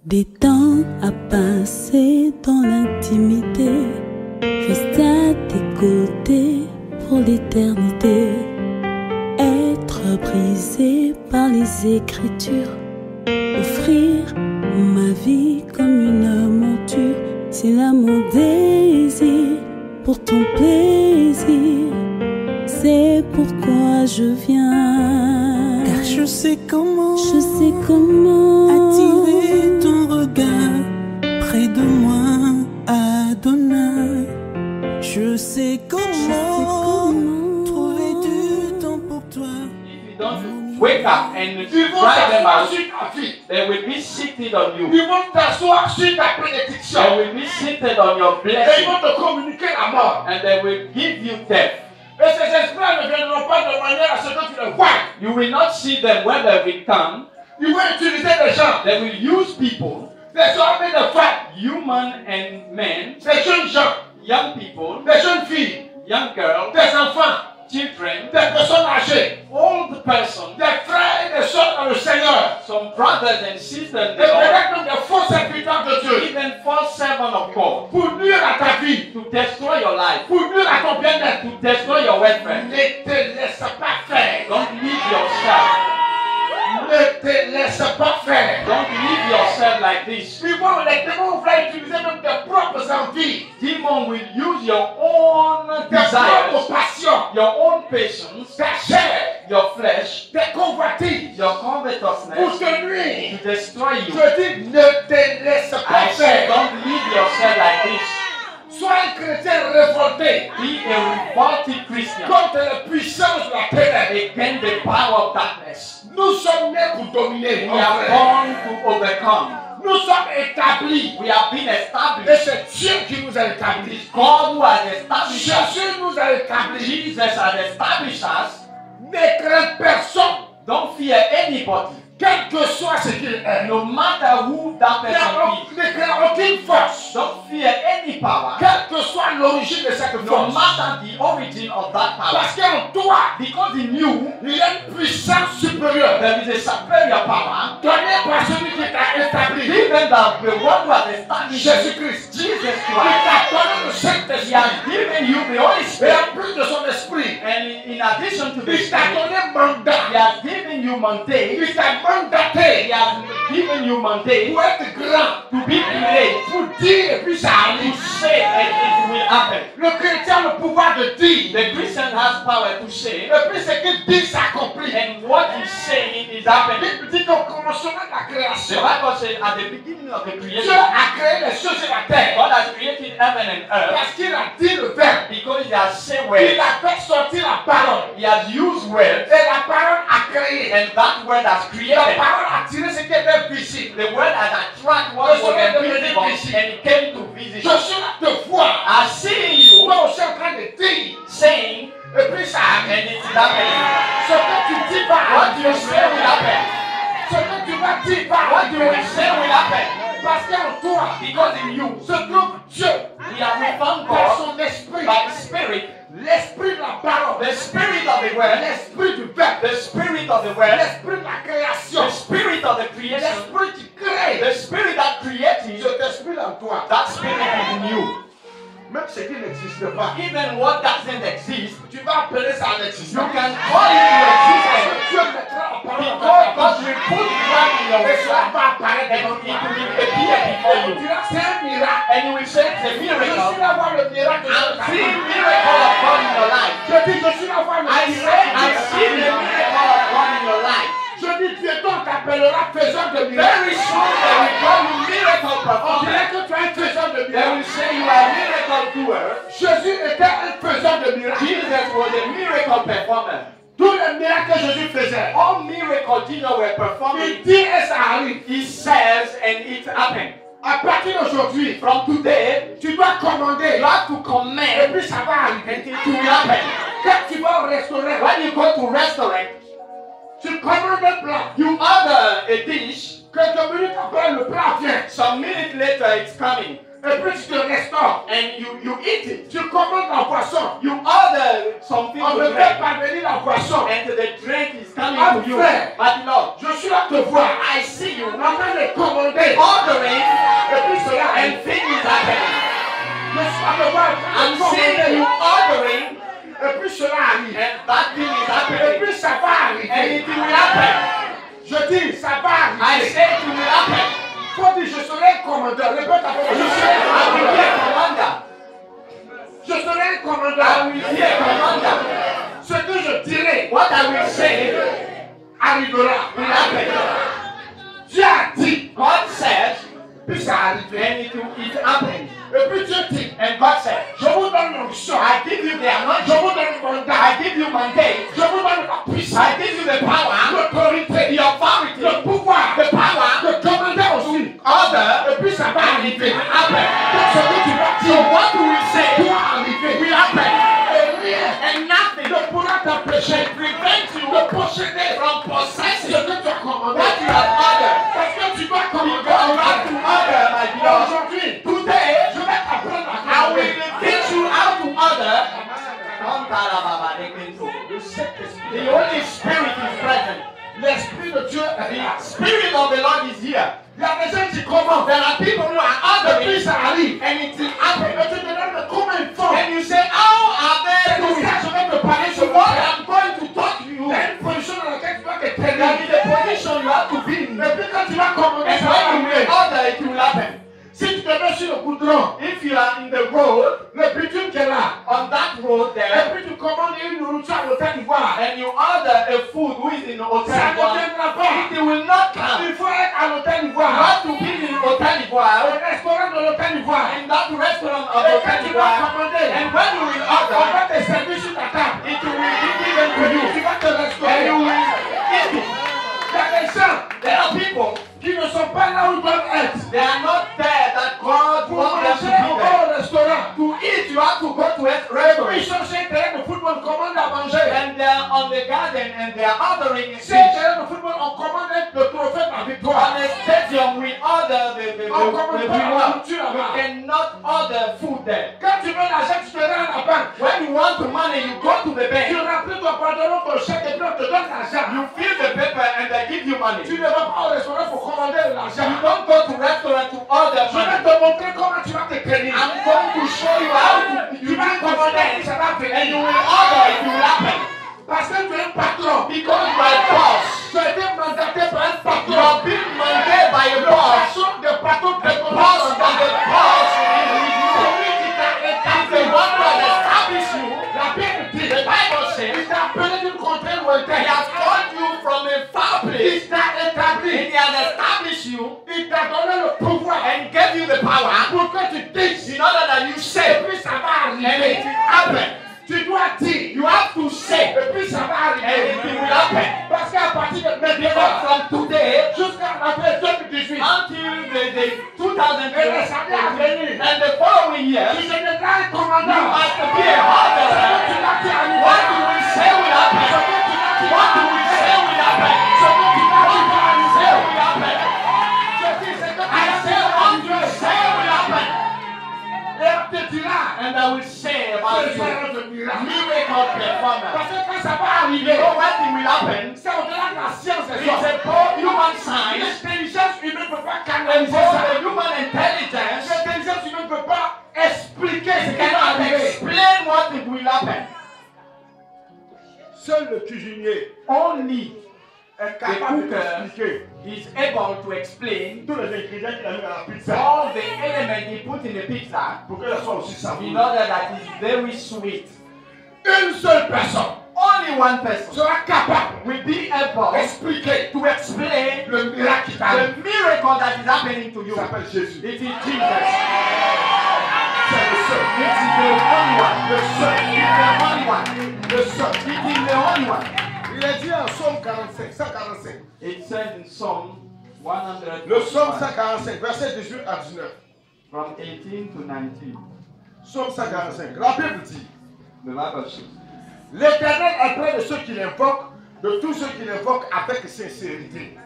Des temps à passer dans l'intimité, reste à tes côtés pour l'éternité. Être brisé par les Écritures, offrir ma vie comme une monture. C'est là mon désir pour ton plaisir, c'est pourquoi je viens. Car je sais comment attirer ton regard près de moi, Adonai. Je sais comment trouver du temps pour toi. If you don't wake up and drive them out, they will be seated on you. Ils vont t'asseoir sur ta bénédiction. They will be seated on your Et ils blessing. vont te communiquer la mort. And they will give you death. Et ces esprits ne viendront pas de manière à ce que tu les vois. You will not see them when they will come. Ils vont utiliser des gens, They will use people, des hommes et des femmes, human and men, des jeunes gens, young people, des jeunes filles, young girls, des enfants, children, des personnes âgées, old persons, des frères et des sœurs dans le Seigneur. some brothers and sisters, Et peut-être même des faux serviteurs de Dieu. even false servants of God, Pour nuire à ta vie, to destroy your life, pour nuire à ton bien-être. to destroy your welfare. Ne te laisse pas faire. Don't leave yourself. Ne te laisse pas faire. Don't leave yourself like this. Les démons vont utiliser même tes propres envies, Demon will use your own tes propres desires, passions, your own patience, ta chair, your flesh, tes convoitises your pour covetousness te nuire. to destroy you. Je dis, ne te laisse pas I say, faire. don't leave yourself like this. Sois un chrétien révolté Be a revolted Christian contre les puissances de la ténèbre. against the power of darkness. Nous sommes nés pour dominer. We mon are frère. born to overcome. Nous sommes établis. We have been Et established. c'est Dieu qui nous a établis. God who has established us. Jésus nous a établis. Jesus has established us. Ne crains personne, Don't fear anybody, quel que soit ce qu'il est. no matter who that person is. Ne crains aucune force, Don't fear any power, quelle que soit l'origine de cette no force. matter the origin of that power. Parce qu'en toi, Because in you, il y a une puissance supérieure there is a superior power donnée par celui qui t'a établi. given that the one who has established Jésus-Christ. Jesus Il Christ. t'a donné le He Saint-Esprit. has given you the Holy Et Spirit. en plus de son esprit, And in addition to the il t'a Spirit, donné He mandat. has given you mandate. Il t'a mandaté He has given you mandate pour être grand, to be great, pour dire et puis ça to arrive. say and it will happen. Le chrétien a le pouvoir de dire. The Christian has power to say, Et puis ce qu'il dit s'accomplit. and what He's saying is happening. Il dit qu'au commencement de la The création, Bible says at the beginning of the Dieu creation, a créé les choses et la terre. God has created heaven and earth Parce qu'il a dit le verbe. because He has said Il words. a fait sortir la parole. He has used words, Et la parole a créé. and that word has La created. parole a tiré ce qui était visible. The word has attracted what was invisible, and it came to visit Je you. suis là te voir. I see you Moi aussi en train de dire. saying, Et puis ça and arrive. it's happening. Ce que tu dis va What you arriver. say will happen. Ce que tu vas dire va What you will arriver. say will happen. Parce qu'en toi, Because in you, se trouve Dieu. we have found Par God son esprit. by the Spirit, L'esprit de la parole. the Spirit of the Word, L'esprit du verbe. the Spirit of the Word, L'esprit de la création. the Spirit of the creation, L'esprit qui crée. the Spirit that created, Cet esprit en toi. that Spirit is in you. Même ce qui n'existe pas. Even what doesn't exist, Tu vas appeler ça you l'existence. can call it to existence. Dieu mettra la parole dans Because ta God bouche. will put God in your Et cela life, va apparaître and devant it toi. will appear before Tu you. diras, c'est un miracle. And you will say it's a Je suis miracle. là voir le miracle. I'm seeing miracle of God in your life. Je dis, je suis là voir le I say I see the miracle. miracle of God in your life. Je dis, bientôt on t'appellera faiseur de Very miracles. soon they will call you miracle On performer. dirait que tu es un faiseur de They will miracles. say you are a miracle doer. Jésus était un faiseur de miracles. Jesus was a miracle performer. Tous les miracles que Jésus faisait, All miracles Jesus were performing. il dit et ça arrive. He says and it happened. À partir d'aujourd'hui, from today, tu dois commander. you have to Et command puis ça va arriver. and it will happen. Quand tu vas au restaurant, When you go to restaurant, tu commandes un plat. you order a dish. Quelques minutes après, le plat vient. Some minutes later, it's coming, Et puis tu te restaures. and you eat it. Tu commandes la boisson. You order something On to ne drink, fait pas venir la boisson. and the drink is coming Ah, to you. frère. But Lord, Je suis là te voir. I see you En train de commander. ordering, Et puis cela and arrive. things is happening. Je suis là te voir. I'm seeing you ordering, Et puis cela arrive. and that thing is Et happening, puis ça va and arriver. it will happen. Je dis, ça va I arriver. say it will happen. Faut dire, je serai un commandeur. Répète avec moi. Je serai un I will be a commandeur. commander. Je serai un I commandeur. will be a commander. Ce que je dirai What I will say arrivera. will happen. Dieu a dit. God said, Puis ça arrive. and it happened. Et puis Dieu dit. And God said, Je vous donne l'onction. I give you the Je anointing. vous donne le mandat. I give you mandate. Je vous donne la puissance. I give you the power, L'autorité. the authority, Le pouvoir. the power, De commander aussi. order, Et puis ça va and it arriver. will happen. Donc ce que tu vas So dire what do we say doit arriver. will happen? Et rien And nothing ne pourra t'empêcher prevents you de posséder from ce possessing que tu as commandé. what you have ordered. Parce que tu dois commander. Because you have to order, my beloved. Aujourd'hui, Today, je vais t'apprendre à I will commander. teach you how to order. Le Saint-Esprit, The Holy Spirit is present. l'Esprit de Dieu est The là. Spirit of the Lord is here. Il y a des gens qui commandent. There are people who are Et puis ordering, ça arrive. and it will Et happen. tu te demandes comment ils font. And you say, how are C'est they pour doing? ça que je vais te parler So sur what moi. I'm going to talk to you, Il y a une position dans laquelle tu dois te there tenir. is a position you have to be in. Et puis quand tu vas commander, And ça va when you will arriver. order, it will happen. Si tu te mets sur le goudron, If you are in the road, le bitume qui est là, on that road et there, puis tu commandes une nourriture à l'hôtel d'Ivoire, and you order a food who is in ça Hotel ne Ivoire, viendra pas. it will not come. Il faut être à l'hôtel You d'Ivoire, have to be in Hotel Ivoire, au restaurant de l'hôtel d'Ivoire. in that restaurant of Et quand Hotel tu vas Ivoire, commander, and when you will on order, va te servir sur ta table. it will be given to you, Tu vas te and restaurer. you will eat it. Il y a des gens There are people, qui ne sont pas là où ils doivent être. they are not there that God Pour wants them to manger, be on there. va au restaurant. To eat, you have to go to a Ils restaurant. sont sur un terrain de football, on commande à manger. And they are on the garden and they are ordering a Sur un fish. terrain de football, on commande le trophée de la victoire. On a stadium, we order the On commande pas la reward. nourriture We là-bas. cannot order food there. Quand tu veux l'argent, tu te rends à la banque. When you want the money, you go to the Tu bank. remplis ton pantalon, ton chèque, et puis on te donne l'argent. You fill the paper and they give you money. Tu ne vas pas au restaurant pour commander de You l'argent. don't go to restaurant to order Je vais money. te montrer comment tu vas te tenir. I'm going to show you how to Tu vas commander, ça va and you venir. will order, it will happen. Parce que tu es un patron. Because you are a boss. Tu as été mandaté par un You patron. are being mandated by a Le boss. patron de patron de The boss of the boss is with you. celui qui t'a It's établi. the one who has established you. La Bible dit, The Bible il says t'a appelé d'une contrée he lointaine. has called you from a far place Il t'a and établi. he has established you Il t'a donné le pouvoir and gave you the power pour que tu dises. in order that you Et say puis ça va and it arriver. will happen. Tu dois dire. You have to say Et puis ça va and arriver. it will happen. Parce qu'à partir de Because maintenant, from today jusqu'à après 2018, until the et les années à 2020 venir, and the following tu years, deviendras un you commandant. must be a Ce order. que tu l'as dit à nous. What do we say will Ce happen? que tu l'as dit What à do nous. we say will happen? Ce que tu l'as dit à nous. Say will happen. Je dis ce que tu I l'as dit say à what nous. you say will happen. Et on te dira, And I will say about ce you, sera de miracle. miracle performer. Parce que quand ça va You arriver, know what will happen? c'est au-delà de la science et It's a human science. L'intelligence humaine ne peut pas And canaliser for ça. the human intelligence, L'intelligence humaine ne peut pas expliquer ce qui va cannot arriver. explain what it will happen. Seul le cuisinier Only est the capable cooker d'expliquer is able to explain tous les ingrédients qu'il a mis dans la pizza all the elements he put in the pizza pour qu'elle soit aussi in savoureuse. order that it's very sweet. Une seule personne Only one person sera capable will be able d'expliquer to explain le miracle qui t'arrive. the miracle that is happening to Il you. s'appelle Jésus. It is Jesus. C'est le seul. It is the only one. Le seul. It is the only one. Le seul. It is the only one. Il est dit en Psaume 45, 145. It says in Psalm Le psaume 145, verset 18 à 19. From 18 to 19. Psaume 145. La Bible dit, The Bible says, l'Éternel est près de ceux qui l'invoquent, de tous ceux qui l'invoquent avec sincérité.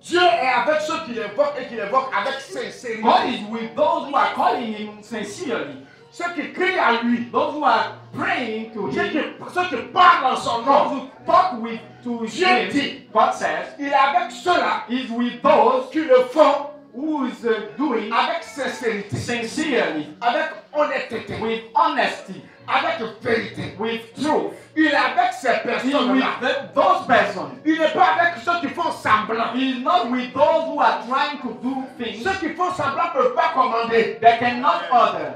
Dieu est avec ceux qui l'invoquent et qui l'invoquent avec sincérité. God is with those who are calling him sincerely. Ceux qui crient à lui, Those who are praying to him. ceux qui parlent en son Those nom. who talk with to Dieu him. dit, God says, il est avec ceux-là is with those qui le font who is doing avec sincérité, sincerely, avec honnêteté, with honesty, avec vérité. with truth. Il est avec ces He is with personnes-là. those persons. Il n'est pas avec ceux qui font semblant. He is not with those who are trying to do things Ceux qui font semblant ne peuvent pas commander. they cannot order.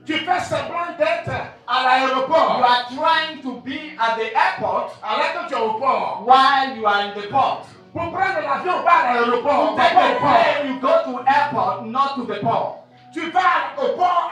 Tu fais semblant d'être à You l'aéroport. are trying to be at the airport Alors que tu es au port. while you are in the port. Pour prendre l'avion, va à l'aéroport. To Va take pas the au port. plane, you go to airport, not to the port. Tu vas au port,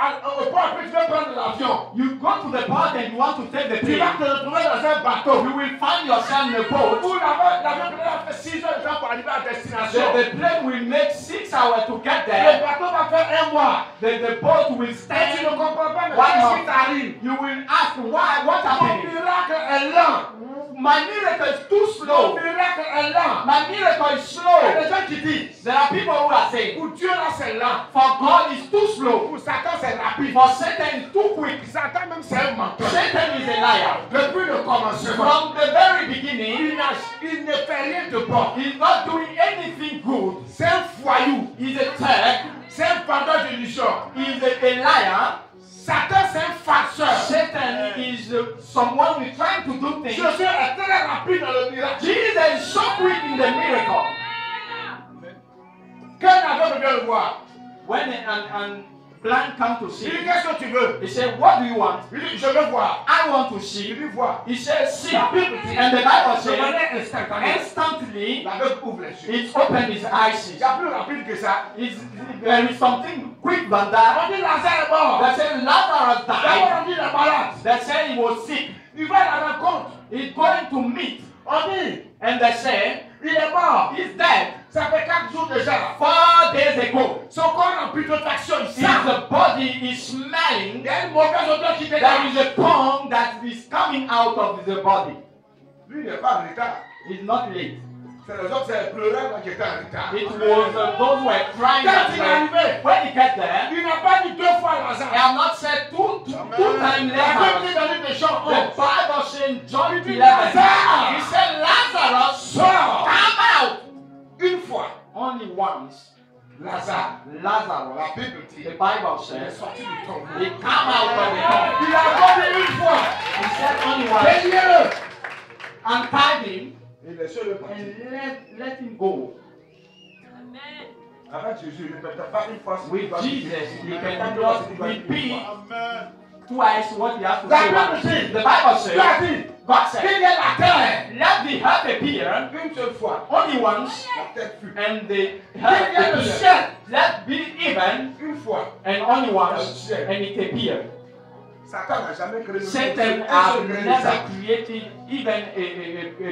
puis tu vas prendre l'avion. You go to the port and you want to take the Tu vas plane. te retrouver dans un bateau. You will find yourself in a boat. Où l'avion peut faire 6 heures de temps pour arriver à destination. The plane will make 6 hours to get Le there. bateau va faire 1 mois. The boat will Et tu stand. ne comprends pas, mais One qu'est-ce month. qui t'arrive? You will ask why, what Mon happened? miracle est lent. My miracle is too Mon slow. miracle est lent. My miracle is Il y a slow. des gens qui disent, There are people who are saying, pour Dieu là c'est lent. for God is too slow. Pour Satan c'est rapide. For Satan is too quick. Satan même c'est un menteur. Satan is a liar. Depuis le commencement, From the very beginning, il ne fait rien de bon. he's not doing anything good. C'est un foyou. He's a thug. C'est un vendeur d'illusion. He's a liar. Satan c'est un farceur. Satan is someone who's trying to do things. Jésus est très rapide dans le miracle. Jesus is so quick in the miracle. Quand l'aveugle vient le voir, When an blind come to il see, dit qu'est-ce que tu veux? he said, what do you want? Il dit je veux voir. I want to Il see. dit voir. He said, see. La Bible dit, And the Bible de says, manière instantanée, instantly, l'aveugle ouvre les yeux. it opened his eyes. Il y a plus rapide que ça. There is something quick than that. On dit Lazare est mort. They said Lazarus D'abord died. on dit il est malade. They said he was sick. Il va à la rencontre. He's going to meet. On dit And they said, il est mort. he's dead. Ça fait 4 jours déjà. 4 days ago. Son corps en putréfaction, il His sent. body is smelling. Il y a une mauvaise odeur qui There dégage. is a pong that is coming out of the body. Lui, il n'est pas en retard. He's not late. C'est les autres, c'est les pleureurs qui étaient en retard. It was those who were crying Quand that il est were, arrivé, when he got there, il n'a pas dit 2 fois I Lazare. have not said two times La Bible dit Lazarus. dans l'une des Jean The 11. Bible says in John 11, Lazarus. he said, Lazarus, Sors. come out. Une fois, Only once, Lazare. Lazarus, La Bible dit, the Bible il est says, sorti du tombeau. he come out of the tomb. Il a encore dit une fois. He said only once, Payez-le. untied him Et laissez-le partir. and let him go. Avec Jésus, il ne répète pas une fois. With Jesus, Il he ne répète pas can deux fois, just il va dire une repeat fois. twice what he has to La say. Bible once. dit, The Bible Dieu a says, dit, God said, qu'il y ait la terre. let the earth appear Une seule fois, only once, la terre fut. and the Qu'il y ait le earth ciel. appear. Let be even, Une fois. and only once, and it appeared. Satan n'a jamais créé Satan has never created even a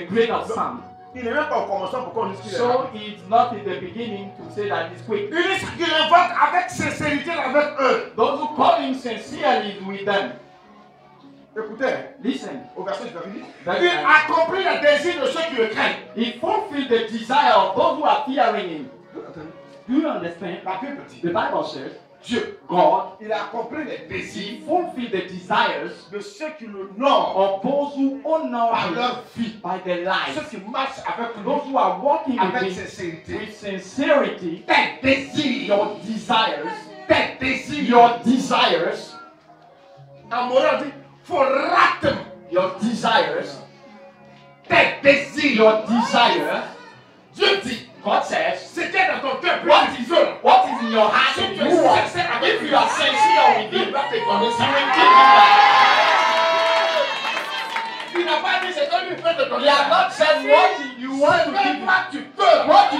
grain of sand. Il n'est même pas au commencement pour qu'on dise qu'il est So là. it's not in the beginning to say that it's quick. Il dit qu'il invoque avec sincérité avec eux. Those who call him sincerely is with them. Écoutez, Listen, au verset, je vais dire. That's Il right. accomplit le désir de ceux qui le craignent. he fulfilled the desire of those who are fearing him. Do you understand? La Bible dit, The Bible says, Dieu, God, il a accompli les he désirs fulfilled the desires de ceux qui le nomment of those who honor par him leur vie. by their Ceux lives. qui marchent avec lui, Those who are walking with avec him sincérité. with sincerity, Tes désirs, your desires, tes désirs. your desires, En morale, on dit, faut rater your desires, tes désirs. your desire. Dieu dit, God says, ce qui est dans ton cœur, what plus is, tu veux. what is in your heart Si and tu es you want. sincère avec If lui, you are sincere with il him, va te donner he ça. will give you that. Il n'a pas dit c'est que lui peut te He donner has ça. not said what you want to C'est give. toi tu peux. What you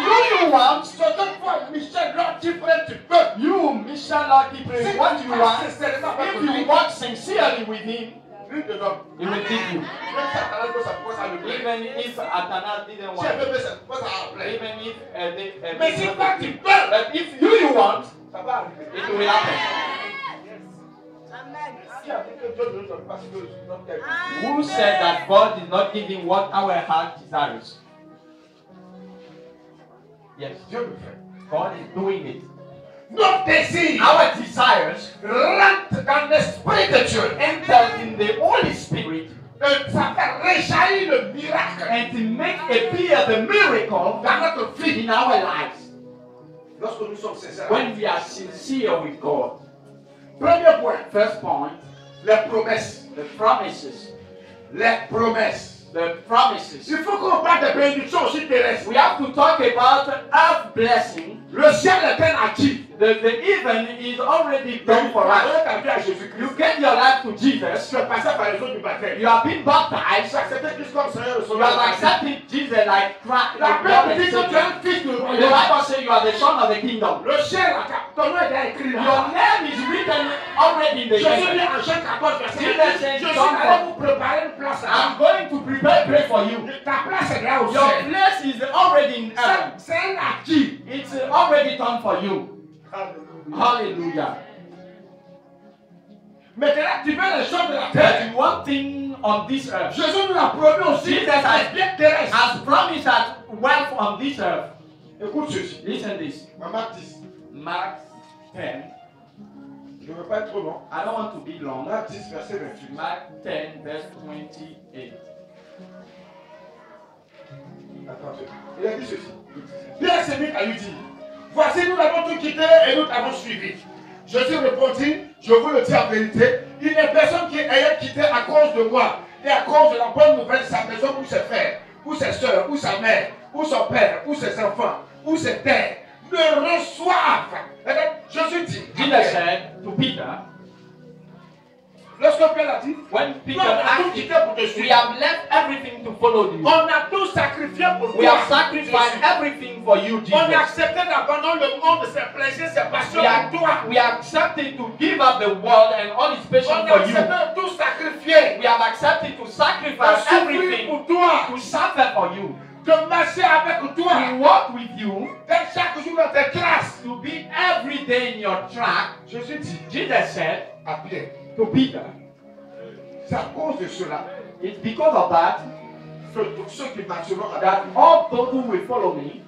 want, C'est toi, Michel, l'autre tu peux, tu peux. you, Michel Lucky, pray what you want. Sincèrement avec If lui, you walk sincerely with him, Lui te donne. He will give you. Même si Athanas veut ça, pourquoi ça le plaît? Even if Athanas didn't Si want elle it. veut ça, pourquoi ça le plaît? Even if Mais si toi tu veux, but if you want, ça va arriver. it will happen. Si après que Dieu ne donne pas ce que notre cœur dit. Who said that God is not giving what our heart desires? Yes, Dieu le fait. God is doing it. Notre désir Our desires rentre dans l'esprit de Dieu. enter in the Holy Spirit Ça fait réjaillir le miracle and to make appear the miracle dans notre vie. in our lives Lorsque nous sommes sincères. when we are sincere with God. Premier point, First point, les promesses. the promises. Les promesses. The promises. Il faut qu'on parle des bénédictions aussi terrestres. We have to talk about earth blessing. Le ciel est un actif. The heaven is already done for us. Ta vie à Jésus-Christ. You get your life to Jesus. Tu es passé par les eaux du baptême. You have been baptized. Tu as accepté Christ comme Seigneur et You Sauveur. have accepted Jesus like Christ. La Bible dit que tu es un fils de The royaume. Bible says you are the son of the kingdom. Le ciel, ton nom est déjà écrit Your là. name is written already in the Jésus dit heaven. en Jean 14, verset Jesus 1. said, Je suis John allé vous préparer une place là. I'm going to prepare a place for you. Ta place est là au Your ciel. place is already in heaven. C'est un acquis. It's already done for you. Alléluia. Hallelujah. Maintenant, tu veux les choses de la There terre. is one thing on this earth. Jésus nous a promis aussi Jesus des biens terrestres. has promised us wealth on this earth. Écoute ceci. Listen this. Maman 10. Mark 10. Je ne veux pas être trop long. I don't want to be long. Marc 10, verset 28. Mark 10, verse 28. Attention. Il a dit ceci. Pierre s'est mis à lui dire, voici nous avons tout quitté et nous t'avons suivi. Jésus répondit, je vous le dis en vérité, il n'est personne qui ait quitté à cause de moi et à cause de la bonne nouvelle sa maison ou ses frères, ou ses soeurs, ou sa mère, ou son père, ou ses enfants, ou ses terres, ne reçoivent. Jésus dit, Jesus said to Peter, lorsque Pierre a dit, when nous Peter avons tout asked quitté him, pour te we suivre. have left everything to follow you. On a tout sacrifié pour We toi. have sacrificed everything for you, On a Jesus. accepté d'abandonner le monde, ses plaisirs, ses passions pour toi. We accepted to give up the world and all its passion On a for you. accepté de tout sacrifier. We have accepted to De sacrifice souffrir everything pour toi. to suffer for you, De marcher avec toi. to walk with you, D'être chaque jour dans tes classes. to be every day in your track. Jésus dit Jesus said à Pierre, to Peter, c'est à cause de cela it's because of that que tous ceux qui marcheront avec that all those who will follow me,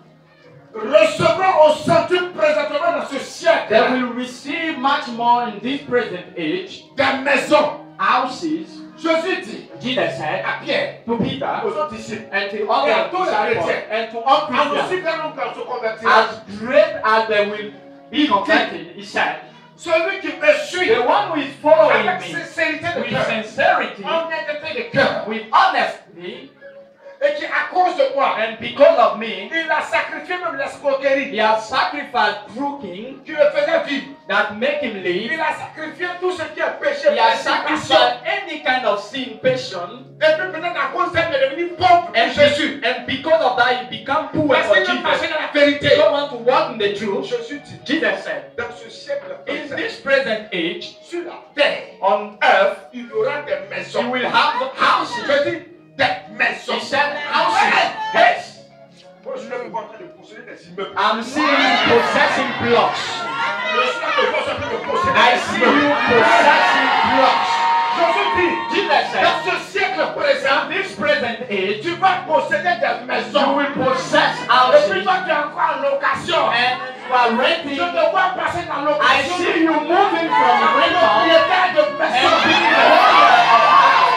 recevront au centuple présentement dans ce siècle they will receive much more in this present age, des maisons. houses. Jésus dit Jesus said à Pierre, to Peter aux autres disciples, and to Et all à the tous les disciples chrétiens. and to all en aussi Christians, grand nombre quand se convertira, as great as they will be converted, he said, celui qui me suit the one who is following avec me sincérité de with cœur, sincerity, honnêteté de cœur, with honesty, et qui à cause de moi, and because of me, il a sacrifié même l'escroquerie he has sacrificed crooking qui le faisait vivre. that make him live. Il a sacrifié tout ce qui est péché, He has passion. sacrificed any kind of sin, passion, Et puis peut-être à cause d'elle, il est devenu pauvre pour and Jésus. and because of that, he become poor Parce for qu'il veut marcher Jesus. dans la vérité. They don't want to walk in the truth. Jésus dit, Jesus said, dans ce siècle in présent, this present age, sur la terre, on earth, il y aura des you maisons. will have houses. Je dis des maisons. He said houses. Yes. Moi, je suis en train de posséder des immeubles. I'm seeing you possessing blocks. Je suis en train de posséder I des see immeubles. you possessing blocks. Jésus dit, Jesus said, dans ce siècle présent, in this present age, tu vas posséder des you maisons. will possess Et puis houses toi, tu es encore en location. and you are Je renting. te vois passer dans I location. see you moving from rental Propriétaire de and maisons. being the owner of house.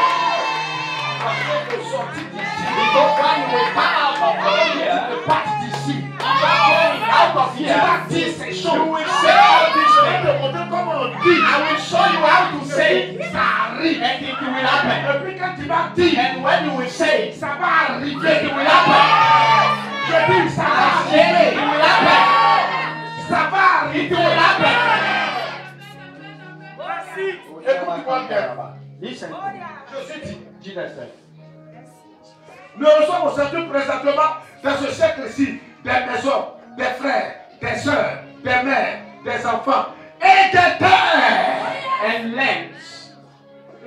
Parce que sorti d'ici, Because when you will come out of here, tu pars d'ici. going out of Tu here, vas dire ces you choses. will say all Je these vais things. te montrer comment on dit. I will show you how to say it, Ça arrive. and it will happen. Et puis quand tu vas dire, And when you will say it, ça va arriver. it will happen. Je dis, ça va I say it, arriver. it will happen. Ça va It arriver. will happen. Écoute-moi bien. Listen, Je suis dit, Jesus said, nous reçoivons au centre présentement dans ce siècle-ci des maisons, des frères, des soeurs, des mères, des enfants et des terres. and lands.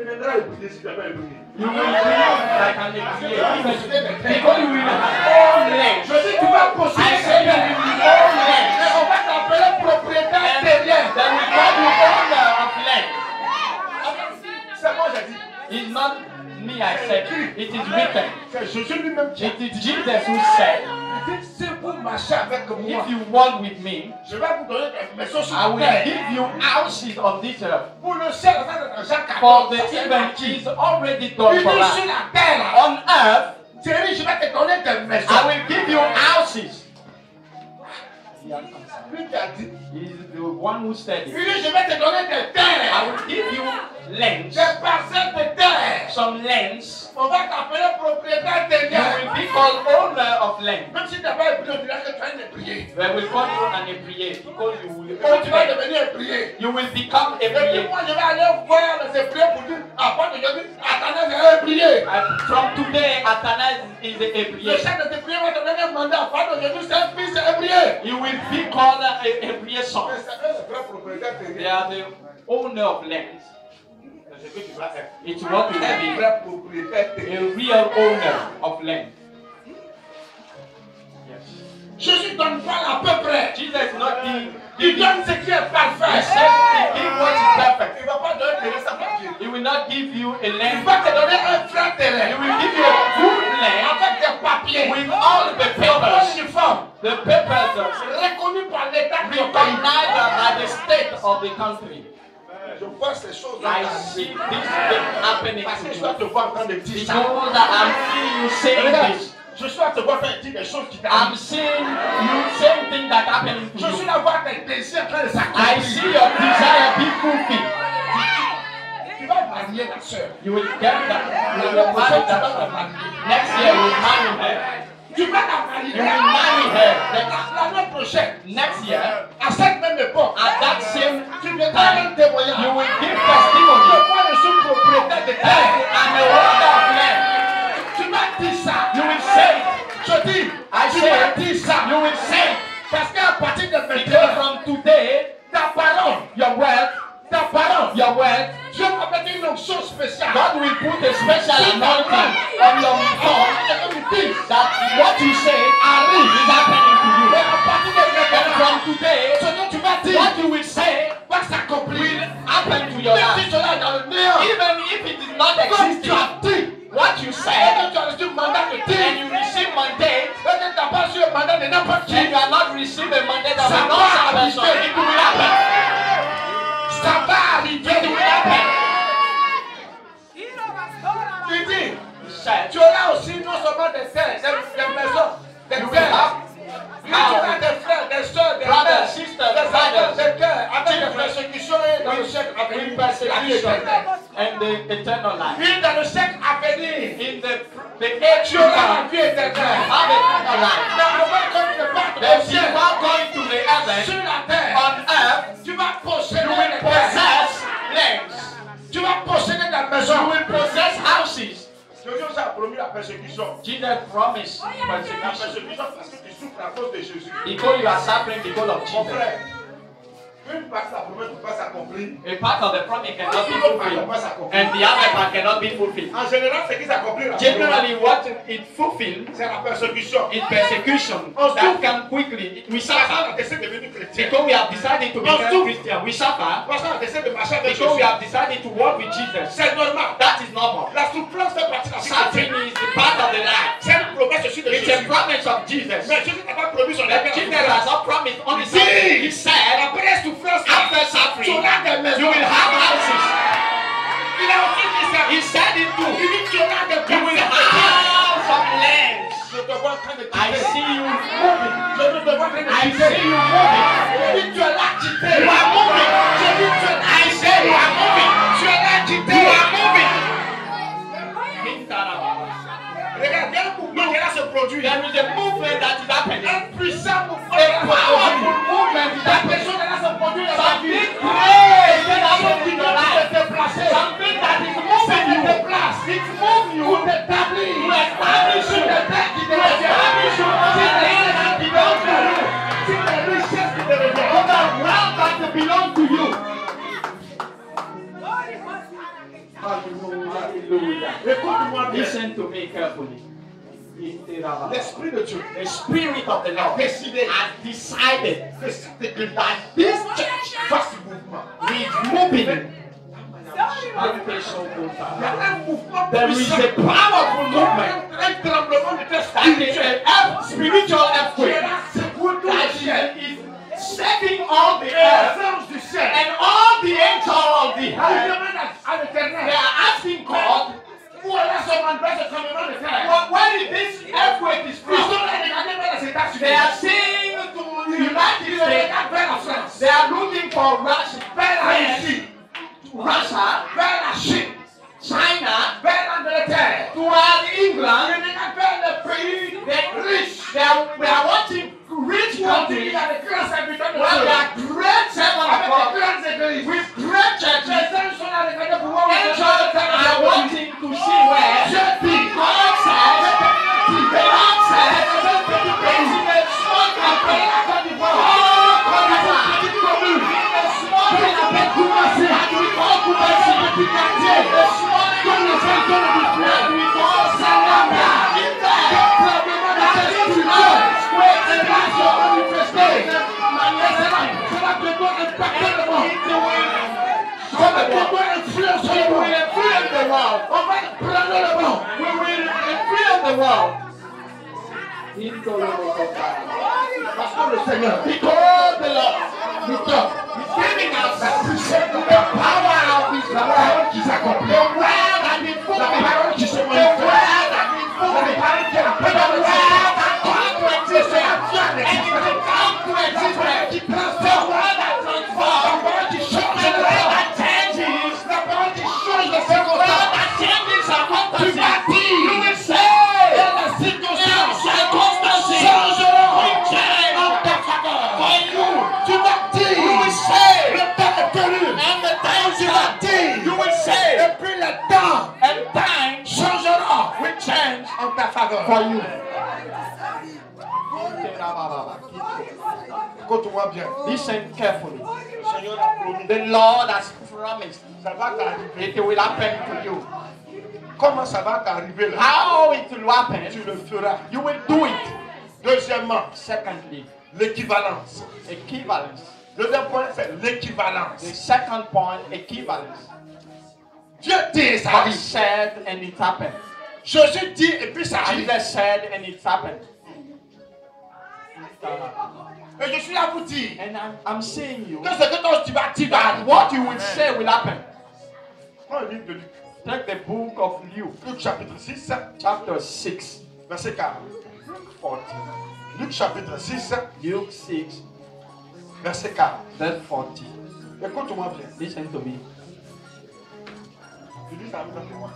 deviendras ébrié si tu n'es pas ébrié. You will be like an inebriate. Because you will own land. Je dis tu vas posséder. I say you will own land. Et on va t'appeler propriétaire terrien. Then we call you owner of land. C'est moi j'ai dit. It's not me, I said. It is written. C'est Jésus lui-même qui a It dit. is Jesus who said, Il dit si vous marchez avec moi, if you walk with me, je vais vous donner des maisons sur I will terre. give you houses on this earth. Pour le ciel, dans Jean 14. For the event is already done Il for dit us. sur la terre, là, On earth, Thierry, je vais te donner des maisons. I will give you houses. Lui qui a dit. He is the one who said Il it. dit je vais te donner des I terres. will give you lands, Des parcelles de terre. some lands. On va t'appeler propriétaire You terrien. will be called owner of land. Même si tu n'as pas ébrié, on dirait que tu es un ébrié. They will call you an inebriate because you will Quand tu vas own land. devenir ébrié. You will become Et puis ebriate. moi, je vais aller voir les ébriés pour dire, après aujourd'hui, Athanas est ébrié. And from today, Athanas is the Le ebriate. chef des ébriés va te donner un mandat. Après aujourd'hui, c'est un fils ébrié. You will be called a ebriate son. Mais c'est eux les vrais propriétaires They terriens. are the owner of lands. C'est ce que tu vas être. It's what you will Un be. vrai propriétaire terrien. A real owner of land. Yes. Jésus ne donne pas à peu près. Jesus is not Il giving. donne ce qui est He parfait. said he give what is perfect. Il ne va pas donner terrain sans papier. He will not give you a Il land. va te donner un vrai He terrain. will give you a good land Avec des papiers. with all the Un papers. uniforme. The papers Reconnu par l'État de ton pays. recognized by the state of the country. Je vois ces choses I see this thing happening parce que to je you. dois te voir en train de dire ça. Because I'm seeing you saying Regarde, this. je suis à te voir faire dire des choses qui I'm t'arrivent. seeing you same thing that happening to Je suis you. là voir tes désirs en train de I s'accomplir. see your desire be fulfilled. Tu vas marier ta soeur. You will get that. You will marry that woman. Next year you will marry her. Tu vas la marier. You will marry her. L'année prochaine, Next year, à cette même époque, at that same tu viendras time, un témoignage. you will give testimony. Moi, je suis propriétaire de That terre. I'm a owner of land. Tu m'as dit ça. You will say it. Je dis, I tu say m'as it. dit ça. You will say it. Parce qu'à partir de Because maintenant, from today, ta parole, your wealth, your wealth, Dieu va mettre une onction spéciale. God will put a special anointing on your tongue that what you say is happening to you. Et à partir de And maintenant, from today, ce dont tu vas dire what you will say va s'accomplir. will happen to your Même si life. cela est dans le néant, Even if it is not comme tu existing, as dit, what you et say, que tu as reçu le mandat de and dire, you receive mandate, et que tu n'as pas reçu le mandat de n'importe qui, and you are not receiving a mandate of Ça a va non-salvation, arriver. it will happen. ça va arriver. It will happen. Il dit, He said, tu auras aussi non seulement des terres, des maisons, des you will terres. have Il dit, tu auras des frères, des soeurs, des brothers, mères, sisters, des enfants, brothers, des cœurs, avec des children, persécutions et dans le siècle à venir. with persecution and the eternal life. Oui, dans le siècle à venir, In the age tu to auras la come, vie éternelle. have eternal life. Mais avant que tu ne partes Then au ciel, before going to the heaven, sur la terre, on earth, tu vas posséder you will les terres. possess lands. Tu vas posséder ta You maison. will possess houses. Jésus nous a promis la persécution. Jesus promised La persecution. persécution parce que tu souffres à cause de Jésus. Because you are suffering because of Mon Jesus. frère, une partie de la promesse ne peut pas s'accomplir. A part of the promise cannot be L'autre part ne peut fulfilled, pas s'accomplir. and the other part cannot be fulfilled. En général, ce qui s'accomplit la promesse, Generally, what it fulfills c'est la persécution. is persecution that can quickly. We Parce qu'on suffer a décidé de devenir chrétien. because we have decided to become Christian. We suffer Parce qu'on a décidé de marcher avec because we Jésus. have decided to walk with Jesus. C'est normal. That is normal. La souffrance fait partie de la vie Suffering chrétienne. is the part of the life. C'est une promesse aussi de It's a Jésus. promise of Jesus. Mais Jésus n'a pas promis son But Jesus has not promised only something. He said, après la souffrance, after tu suffering, auras des maisons. you will have houses. Il a aussi dit ça. He said it Il too. dit tu auras des You will maisons. have some lands. Je te vois en train de I quitter. see you moving. Je te vois en train de I quitter. see you moving. Je dis tu es là quitter. You are moving. Je dis tu es là. I say you are moving. Tu es là quitter. You are moving. Regarde, il y a un mouvement qui est là se produire. There is a movement that is happening. Un puissant mouvement. A powerful movement is La happening. personne est là se produire. Something great is happening Qui in doit your se life. déplacer. Something that is Ça moving te you. déplace. It's moving you. Pour t'établir. To establish Sur you. des terres qui te To establish you on the land that belongs to you. Sur des richesses qui te On reviennent. the ground that belongs to you. Hallelujah. Écoute-moi bien. Listen to me carefully. L'Esprit de Dieu The Spirit of the a Lord décidé has decided que cette église that this church fasse ce mouvement. is moving. Il y a un mouvement There is puissant. a powerful movement. Un tremblement de terre That is spirituel. a spiritual Qui earthquake est là, secoue tout that le ciel. is shaking all the Et earth les anges du ciel. and all the angels of the Ils earth. demandent à They l'Éternel. are asking God, Où est-ce ce tremblement de terre? where did this earthquake is Ils from? sont là, regardez vers les États-Unis. They are saying to the United Ils States, regardent vers la France. they are looking for Russia, Vers la Russie. Russia, Vers la Chine. China, Vers l'Angleterre. toward Ils England. regardent vers le pays They riche. they are watching rich Il countries y a des grands serviteurs de where Dieu. there are great servants of Avec God des grandes églises. with great churches. Les anges sont là, regardez pour voir où Angels est-ce are watching to see where Je dis, God said, the Lord said, it's in a small country, Côte d'Ivoire. Côte d'Ivoire, in a small country that we call Kumasi, a small country that we call Salama. In there, that is earthquake and manifestation. Cela doit impacter le monde. It will Cela doit influencer le monde. influence the world. On va prendre le monde. We will influence the world. Parce que le Seigneur, Because the Lord nous donne is giving us la puissance de the power of His la word. parole qui s'accomplit. The word that is La fulfilled. parole qui se The manifeste. word that is La fulfilled. parole qui The appelle word à l'existence. that comes to existence. And it will come to existence. Qui The transforme. word that La transforms. parole qui change The le word monde. that changes. La parole qui change les The word circonstances. that changes circumstances. Tu vas dire. You will say. Et les In circonstances circumstances. changeront We change. en ta faveur. For you. Tu vas dire. You will say. Le temps est venu. And the times Tu vas come. dire. You will say. Et puis le temps And time changera will change en ta faveur. for you. Écoute-moi bien. Listen carefully. Le Seigneur a promis. The Lord has promised Ça va t'arriver. it will happen to you. Comment ça va t'arriver là? How it will happen, Tu le feras. you will do it. Deuxièmement, Secondly, l'équivalence. equivalence. Le deuxième point, c'est The l'équivalence. second point, equivalence. Dieu dit, ça God arrive. said and it happened. Jésus dit et puis ça arrive. Jesus said and it happened. Et je suis là pour dire And I'm saying you que ce que toi tu vas dire va that arriver. what you will say will happen. Prends le livre de Luc. Take the book of Luke, Luc chapitre 6, chapter 6. verset 40. Luc chapitre 6, Luke 6, verset 40. verse 40. Écoute-moi bien. Listen to me. Je dis ça avec moi.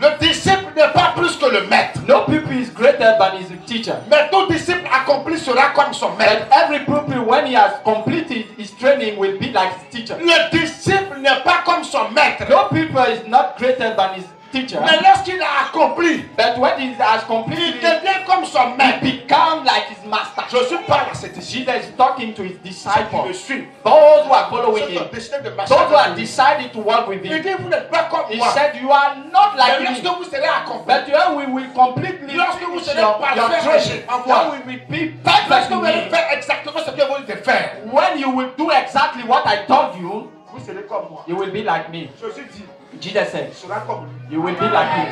Le disciple n'est pas plus que le maître. No pupil is greater than his teacher. Mais tout disciple accompli sera comme son maître. But every pupil, when he has completed his training, will be like his teacher. Le disciple n'est pas comme son maître. No pupil is not greater than his teacher. Mais lorsqu'il a accompli, But when he has il completed, devient comme son he maître. becomes like his master. Je suis pas à cet disciple. Jesus is talking to his Ceux qui le disciples. suivent. Those who are following Ceux qui ont him. décidé de marcher Those who have avec lui. decided to walk with Il him. dit, vous n'êtes pas comme He moi. said, you are not Mais like lorsque me. vous serez accompli, But you we will completely Lorsque vous finish serez your parfait training. en moi. Then we will be lorsque perfect vous in allez me. faire exactement ce que vous devez faire, When you will do exactly what I told you, vous serez comme moi. you will be like me. Jésus dit, Jesus said, il sera comme lui. you will be like me.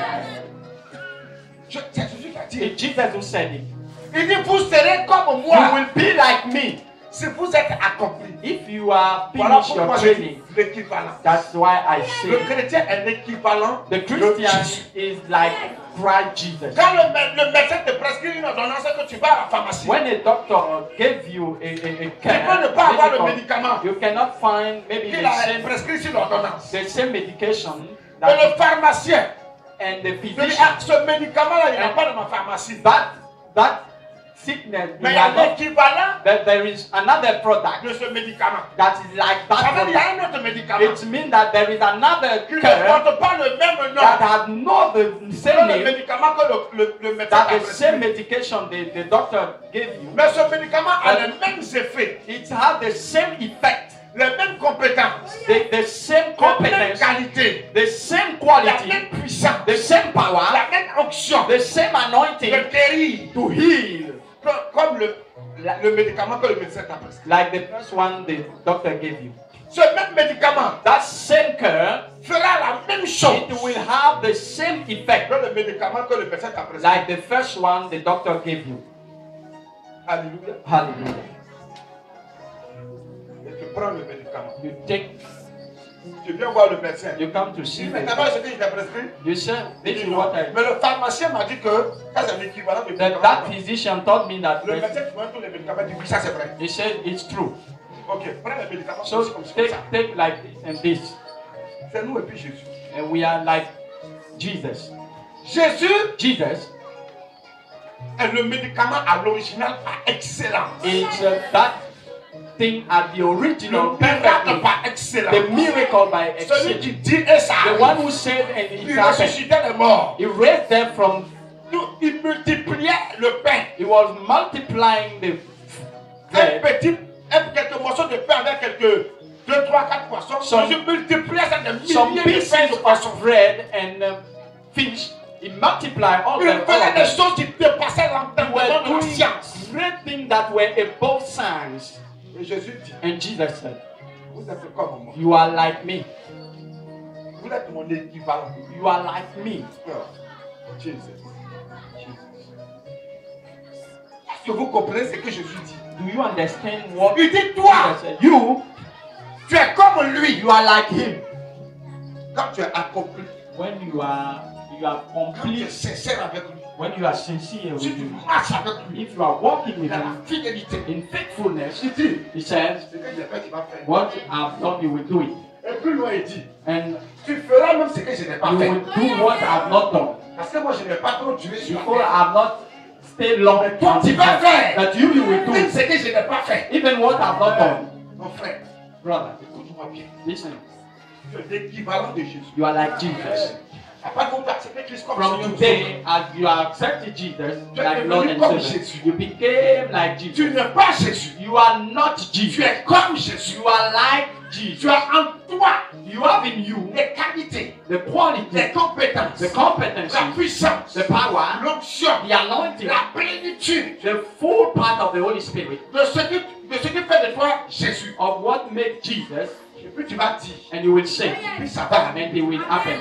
C'est Jésus qui a dit. It's Jesus who said it. Il dit, vous serez comme You moi will be like me si vous êtes accompli. if you are Voilà finished pourquoi your je training. dis l'équivalent. That's why I Le say chrétien est l'équivalent the de Christian Jésus. is like Christ Jesus. Quand le médecin te prescrit une ordonnance que tu vas à la pharmacie, When a doctor gave you a tu peux ne pas avoir le medical, médicament you cannot find maybe qu'il the a same, prescrit sur l'ordonnance. the same medication Et that le pharmacien, and the il dit, physician. ah, ce médicament-là, il n'est pas dans ma pharmacie. That sickness, Mais il y a you are not- l'équivalent that there is another product de ce médicament. that is like Ça that veut dire qu'il y product. a un autre médicament It means that there is another qui ne cure porte pas le même nom that has not the que same le name, médicament que le médecin that t'a the same prescrit. medication the doctor gave you. Mais ce médicament a les mêmes effets. It has the same effect. les mêmes compétences, the same la même competence, qualité, the same la quality, même puissance, the same power, la même onction the same anointing de guérir, to heal, comme le médicament que le médecin t'a prescrit. like the first one the doctor gave you. Ce même médicament That same cure, fera la même chose it will have the same effect que le médicament que le médecin t'a prescrit. like the first one the doctor gave you. Alléluia. Hallelujah. Et tu prends le médicament. You take, Tu viens voir le médecin. you come to Il see dit, mais the d'abord, doctor. ce que je t'ai prescrit. You say, Il this dit is non. what I... Mais le pharmacien m'a dit que ça c'est l'équivalent de That médicament. physician told me that Le médecin qui donne tous les médicaments dit oui, ça c'est vrai. he said it's true. Ok, prends les médicaments So comme ça. take like this and this. C'est nous et puis Jésus. And we are like Jesus. Jésus Jesus est le médicament à l'original par excellence. is that thing at the Le original miracle perfectly. par excellence. The miracle by Celui excellence. qui dit et ça The arrive. one who said and it Il happened. ressuscitait les morts. He raised them from, Il multipliait le pain. he was multiplying the bread. Quelques morceaux de pain avec quelques 2, 3, 4 poissons. Some- Je multipliais ça de Some milliers de pieces pains de poissons. of bread and fish. He multiplied all Il them. faisait des choses qui dépassaient l'entendement Were de la doing science. great things that were above science. Et Jésus dit, And Jesus said, vous êtes comme moi. you are like me. Vous êtes mon équivalent. You are like me. Jésus. Est-ce que vous comprenez ce que Jésus dit? Do you understand what Il dit, toi, Jesus said? You tu es comme lui. are like him. Quand tu es accompli, When you are quand tu es complete, sincère avec lui, when you are sincere with si tu him, marches avec lui, if you are walking with dans la him fidélité, in faithfulness, il dit, he says, ce que j'ai fait, tu vas faire. what I've done, you will do it. Et plus loin, il dit, And tu feras même ce que je n'ai pas you fait. will do what I've not done. Parce que moi, je n'ai pas trop duré sur la Before terre. I've not stayed long. Mais toi, tu vas faire. That you will do Même ce que je n'ai pas fait. even what I've not done. Mon frère, Brother, écoute-moi bien. listen, Tu es l'équivalent de Jésus. you are like Jesus. À part que tu acceptes Christ comme From Seigneur, today, as you have accepted Jesus like Lord and Savior, you became like tu Jesus. n'es pas Jésus. You are not Tu Jesus. es comme Jésus. You are like Tu Jesus. as en toi You have in you les qualités, the quality, les compétences, the competency, la puissance, the power, l'onction, the anointing, la plénitude the full part of the Holy Spirit de ce qui fait de toi Jésus. of what made Jesus, Et puis tu vas dire, and you will say, puis ça va and it will happen.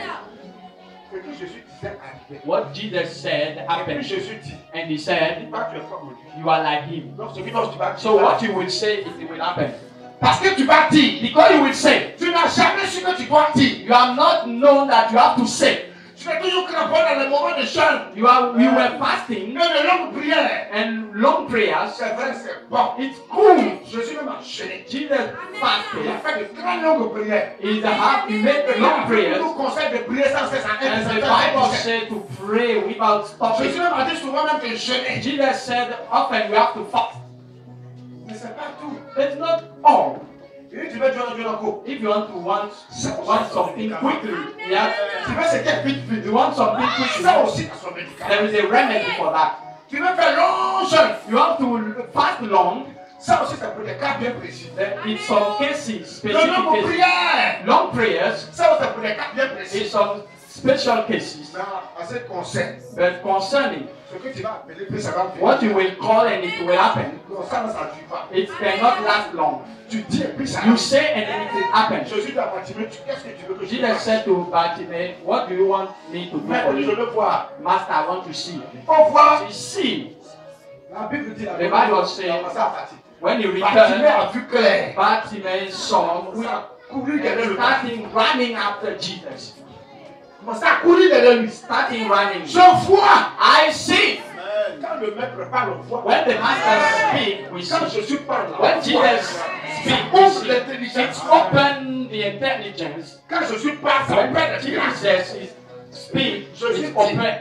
Ce que Jésus disait arriver. What Jesus said Et puis happened. Jésus dit, And he said, toi tu es comme lui. you are like him. Donc ce dont tu vas dire, So what you will say, it will happen. parce que tu vas dire, Because you will say, tu n'as jamais su que tu dois dire. you have not known that you have to say. Tu es toujours crampé dans les moments de jeûne You were fasting et de longues prières. and long prayers. C'est vrai, c'est bon. It's cool. Jésus même enchaîné. Jesus Il a fasted. fait de très longues prières. He made long Il prayers. nous conseille de prier sans cesse en And the Bible said to pray without Jésus stopping. même a dit souvent même de jeûner. Jesus said often we have to fast. Mais c'est pas tout. It's not all. Il dit, tu veux Dieu encore. If you want to want something quickly, yeah. Tu veux ce qui est vite, vite. You want something quickly. Ça aussi, à son médicament. There is a remedy for that. Tu veux faire long jeûne. You have to fast long. Ça aussi, c'est pour des cas bien précis. In some cases, Le specific nombre de cases, prières. long prayers. Ça aussi, c'est pour des cas bien précis. In some special cases, Dans ce qui concerne but concerning ce que tu vas appeler, puis ça va venir. what you will call and it will happen, Non, ça ne s'en dure pas. it cannot last long. Tu dis et puis ça You arrive. say and then it will happen. Jésus dit à Bartimée, qu'est-ce que tu veux que je Jesus fasse? said to Bartimaeus, what do you want me to do Mais for je you? veux voir. Master, I want to see. On voit. You see, La Bible dit la The Bible says- Il a commencé à partir. when you Bartimée return, a vu clair. Bartimaeus saw Il a couru derrière and le starting running after Jesus. commencé à courir derrière lui. Starting running. Je vois. I see. Quand le maître parle, on voit. When the Master speaks, we Quand see. Jésus parle, When on voit. Jesus speaks, we Ouvre see. l'intelligence. It's open the intelligence. Quand Jésus parle, ça When opère les miracles. Jesus speaks, it's open.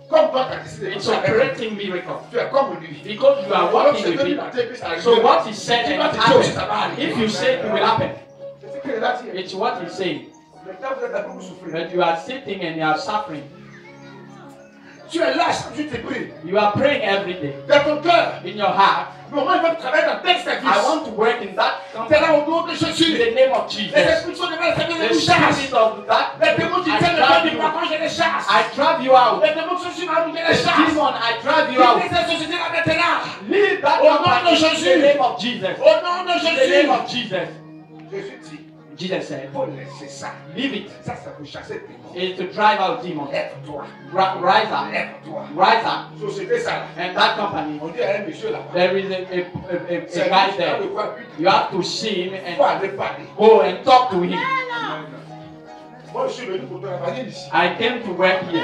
Comme toi, tu as décidé de It's faire. operating miracle. Tu es comme lui. Because you are Alors, walking c'est with que lui, me. il a dit, puis ça arrive. So what he said Tu and vas it te dire aussi, ça happened. va arriver. If you say it will happen, C'est ce qu'il a dit. it's what he said. Maintenant, vous êtes là pour vous souffrir. But you are sitting and you are suffering. Tu es là, chaque jour, tu pries. You are praying every day. Dans ton cœur. In your heart, Mais moi, je veux travailler dans tel service. I want to work in that C'est là au nom de In Jésus. the name of Les Jesus. esprits sont devant les Seigneur The nous chassent. spirit of that, Les démons qui tiennent le cœur du patron, je les chasse. I drive you out. Les démons qui sont sur ma route, je les The chasse. demon, I drive you Quitte out. cette société là maintenant. Leave that Au nom de company in Jésus. the name of Jesus. Au nom de In the Jésus. name of Jesus. Jésus dit, Jesus said, il faut laisser ça. leave it. Ça, c'est pour chasser les démons. Is to drive out demons. Lève-toi. Rise up. Lève-toi. Rise up. Société ça là. And that company, On dit à un monsieur là-bas. there is a C'est guy lui qui there. a le voir plus. You have to see him Il faut and aller parler. go and talk to him. Moi, je suis venu pour travailler ici. I came to work here.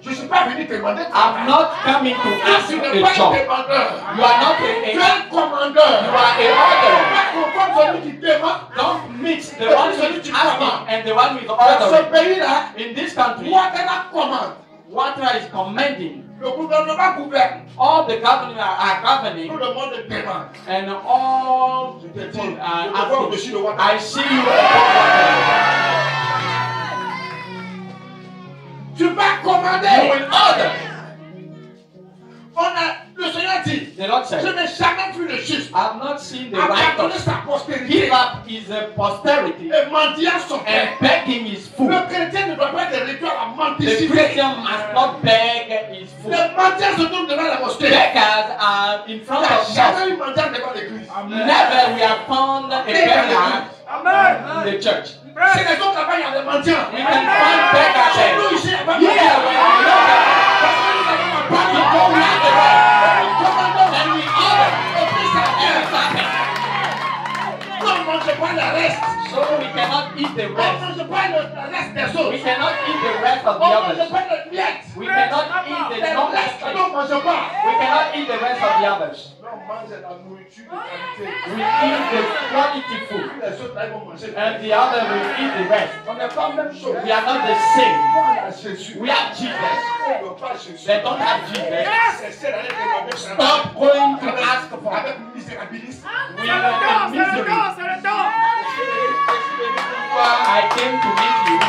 Je ne suis pas venu te demander de I'm travail. not coming to ask Tu you n'es a pas un job. demandeur. You are not Tu es a un commandeur. you are a orderer. Pas comprendre celui qui demande. Don't mix the one who is asking and the one who is Dans ce ordering. pays-là, In this country, moi, tu la commande. water is commanding. Le gouvernement gouverne. All the governors are Tout governing, le monde demande. and all Je te dis, people je are te vois asking. au-dessus de water. I see you above Tu vas water. You commander. will order. Le Seigneur dit, The Lord je said, n'ai jamais vu le juste I've not seen the abandonner righteous sa postérité give up his posterity et mendiant son and père. begging his food. Le chrétien ne doit pas être réduit à la The mendicité. Christian must not beg his food. Les mendiants se trouvent devant la mosquée. Beggars are in Il front n'y a of us. jamais eu mendiant devant l'église. Never we have found a beggar in the church. Si les autres là-bas, il y a des mendiants. We can find beggars there. Nous ici, il n'y a pas de Yeah, we mendiants. are Parce que nous avons un We pardon. go round the way Nous commandons. and we order. Et puis ça vient. Everything. Nous ne mangeons pas le reste. So we cannot eat the On ne rest. mange pas le reste des We autres. cannot eat the rest of On the ne mange others. pas le miettes. We cannot eat the Les non restes, nous ne mangeons pas. We cannot eat the rest of the others. Non, on mange la nourriture de qualité. We eat the quality food, Les autres là, ils vont manger. and the other will eat the rest. On n'est pas la même chose. We are not the same. Moi, on a Jésus. We have Jesus. Ils n'ont pas Jésus. They don't have Jesus. C'est d'aller demander ça. Stop going to ask for. Avec misérabilisme. We are in misery. I came to meet you.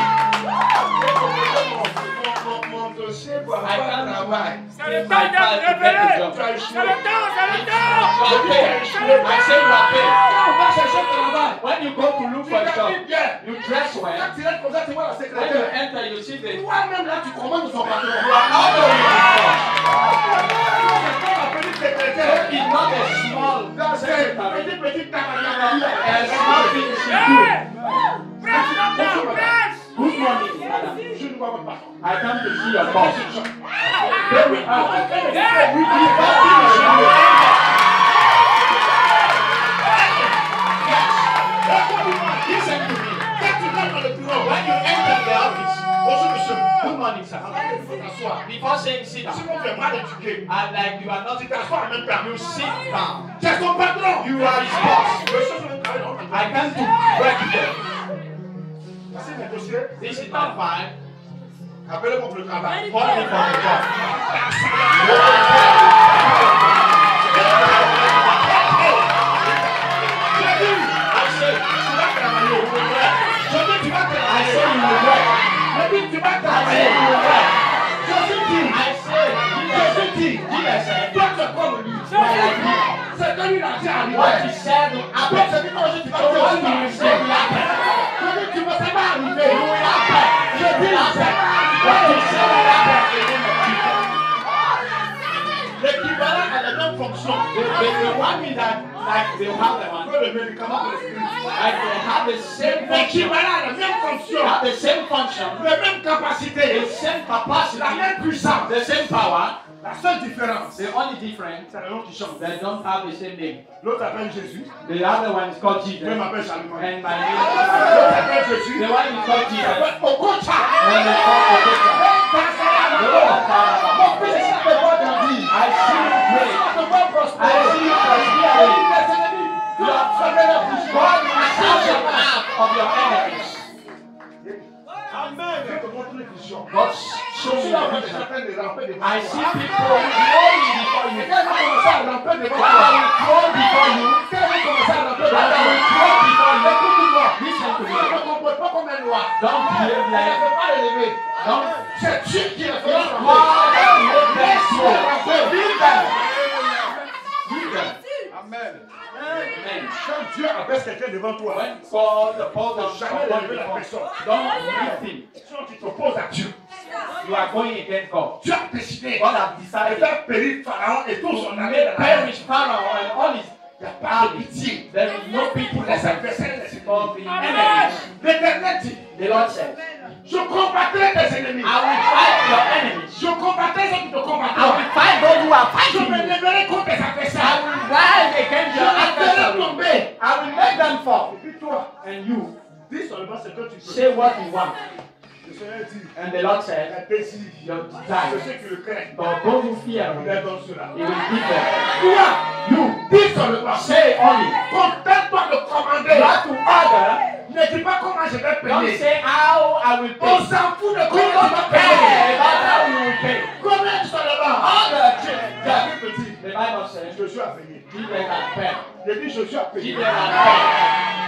Mon dossier pour I avoir un can't travail. give my file to get a job. Tu as échoué. You are paid. I say you are paid. Quand on va chercher un travail, When you go to look tu for a t'habilles job, bien. you dress well. Quand tu rentres comme ça, tu vois la When you secrétaire. enter, you see the Toi-même là, tu commandes son patron. you are ordering the C'est pas la petite boss. secrétaire. It's not a small C'est secretary. une petite A tabac. small thing she do. Good morning, madam. Je ne vois pas patron. I come to see your boss. Here we are. Listen to me. Quand tu rentres dans le bureau, When you enter the office, bonjour monsieur. good morning, sir. Il faut t'asseoir. Before saying sit down, Sinon, tu es mal éduqué. and like you are not Tu t'assois en même temps. you sit down. C'est ton patron. You are his boss. Monsieur, je vais travailler dans le I come to work here. Voici mes dossiers. This is my file. Appelez-moi pour le travail. Call me for the job. I say, Tu vas travailler. Je dis tu vas I travailler. say you will work. Je dis tu vas I say travailler. you will work. Jésus dit. I say, Jésus dit. Jesus said, Toi tu es comme lui. you are like me. C'est que lui il a dit à lui. What he said will Après happen. c'est dit quand je dis tu vas So what you travailler. will say will happen. Je dis tu vas ça va arriver. You will happen. Je dis ça va What arriver. you say will happen. In the name of Jesus. L'équivalent a la même fonction. The one is that, like they have the one, Que le médicament pour l'esprit. like they have the same function. L'équivalent a la même They fonction. have the same function, La même capacité. the same La capacity, même puissance. the same power. La seule différence, The only difference, c'est le nom qui change. they don't have the same name. L'autre s'appelle Jésus. The other one is called Jesus, Lui and m'appelle Chaluman. my name L'autre s'appelle is Jésus. the one is called Jesus, Okocha. and they call Okocha. The Lord of power. Mon fils, ça te voit grandir. I see you pray. Ça te voit I prospérer. see you prospering. Les ennemis, tu as fermé la bouche. God will shut the mouth of your enemies. Amen. Je te montre une vision. God show Je me suis en a train de vision. chacun de ramper devant I toi. see people growing before Et you. quand ils vont commencer à ramper devant When toi, they will grow before you, quand ils vont commencer à ramper when devant they toi, will grow before you, écoute-moi. listen to Ne me. te comporte pas comme un noir. Don't behave Ne like fais pas l'élevé. don't C'est Dieu qui a fait don't ça. call them make them Laisse-les slow. ramper. Leave them. Leave them. Amen. Amen. Quand Dieu abaisse quelqu'un devant toi, When God falls ne on jamais someone lever la before, personne. don't lift him. Sinon, tu t'opposes à Dieu. You are going against God. Dieu a décidé God has de decided faire périr Pharaon et tout to son make armée dans la mer. perish Pharaoh and all his Il n'y a pas de pitié There is no pity pour les adversaires des for ennemis. the enemies. L'Éternel dit, The Lord said, je combattrai tes ennemis. I will fight your enemies. Je combattrai ceux qui te I combattront. will fight those who are Je fighting me you. lèverai contre tes I adversaires. will rise against Je your les ferai adversaries. tomber. I will make them fall. Et puis toi, And you dis seulement ce que tu peux. say what you want. Le Seigneur dit, And the Lord il said, a décidé. your C'est desire. ceux qui le craignent. For those who fear Il him, leur donne cela. he will give them. Toi, You dis seulement. say only. Contente-toi de commander. Not to order. Ne dis pas comment je vais Don't payer. say how I will On pay. s'en fout de We comment tu don't vas care payer. about how you will pay. Combien seulement. All the children, La Bible dit, the Bible says, Jésus a payé. give them a pen. J'ai dit Jésus a payé. Give them a pen.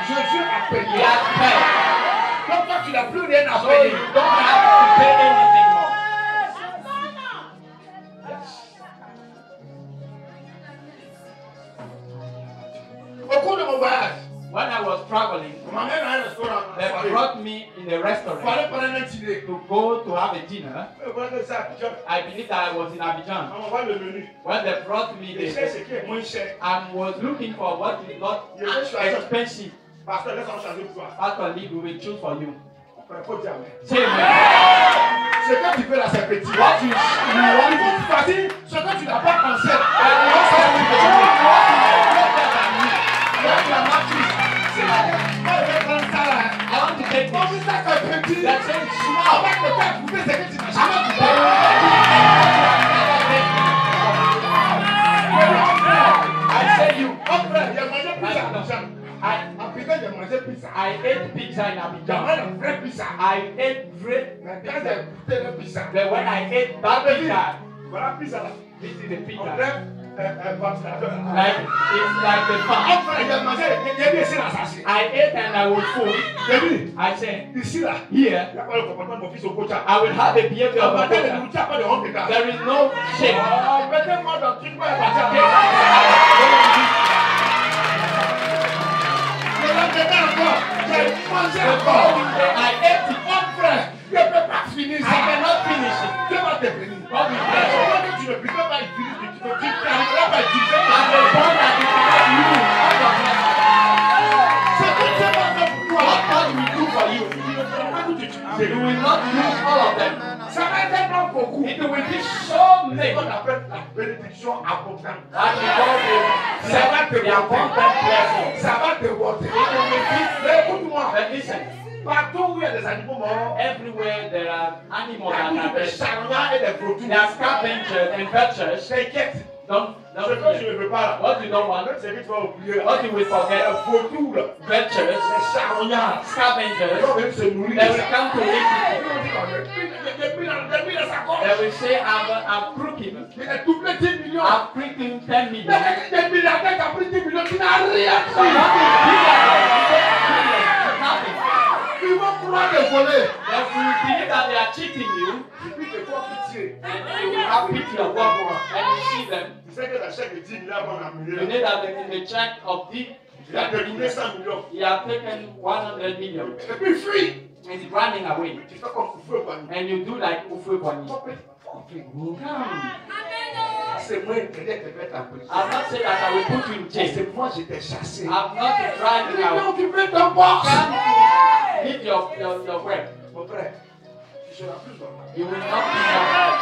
Jésus a He payé. has paid. Donc toi, tu n'as plus rien à So payer. you don't have to pay anything more. Au cours de mon voyage, When I was traveling, on m'amène à un restaurant. they brought me in a Il fallait restaurant prendre un dîner. to go to have a dinner. Voilà que ça, Abidjan. I believe that I was in Abidjan. On voit le menu. When they brought me Et c'est ce the, qui est moins cher. I was looking for what is not expensive. Pasteur, laisse-moi changer pour toi. Pastor Lee, we will choose for you. Il faut dire amen. Say amen. Ce que tu veux là, c'est petit. What you Il want faut que tu fasses ce que tu n'as pas pensé. I want to take Mon this. visage est petit. That's it. On va te faire goûter ce que tu n'as jamais goûté. I say you. Mon frère, il a mangé pizza à Abidjan. I En Abidjan, il a mangé pizza. ate pizza in Il a Abidjan. mangé une vraie pizza. I ate great Mais quand pizza. j'ai goûté la pizza, But when I ate that pizza, voilà pizza là. this is the On pizza. dirait un ventilateur. Like it's like the Mon fan. frère, il a mangé, il a dit ici là, ça c'est. I ate and I was full. J'ai dit, I said, ici là, here il n'y a pas le comportement de mon fils au coach. I will have the behavior On of a matin, les coach. nourritures, il n'y a pas de honte dedans. There is no shame. Oh, mettez-moi dans le truc, moi, parce que le lendemain encore, j'ai mangé The encore. following day I ate it. Mon frère, je ne peux pas finir I ça. cannot finish it. Dieu va te bénir. God will Mais bless you. comment que tu ne peux pas utiliser, tu n'arriveras pas à utiliser. And the one that you cannot use, all your blessings. Ce que Dieu va faire pour toi, What God will do for you, tu ne pourras pas tout utiliser. you will not use all of them. Ça va tellement beaucoup. It will be so C'est many. ce qu'on appelle la bénédiction abondante. And because Ça va te the abundant blessing. Ça va te water. It will be Mais écoute-moi, But listen, partout où il y a des animaux morts, everywhere there are il animals y a that toujours are des dead. charognards et des vautours. There are scavengers and vultures. T'inquiète. Don't Ce que tu fear. ne veux pas là. What you don't want, C'est que tu vas oublier là. what you will forget, Les vautours là. vultures, Les charognards. Ils scavengers, vont venir se nourrir they de will ça. come to eat it. Depuis dans sa They gorge. will say, I've crooked. Il a doublé 10 millions. I've crooked 10 million. Mais des milliardaires qui ont pris 10 millions, tu n'as rien So pris. nothing. Ils vont pouvoir te voler. If you believe that they are cheating you, Et puis te font pitié. and you will have pity of them, and you see them, Tu sais que la chèque de 10 milliards va en you amener. know that in the check of the Il a détourné 100 millions. he has taken 100 million Et puis fuit. and is running away. Tu fais comme feu quoi. And you do like Ufe Kwani. Come. Come. C'est moi qui vais te mettre en prison. I've not said that I will put you in jail. C'est moi qui t'ai chassé. I've not tried Ils it vont out. occuper ton boss. Come hit your web. Mon frère, tu seras plus normal. You will not be normal.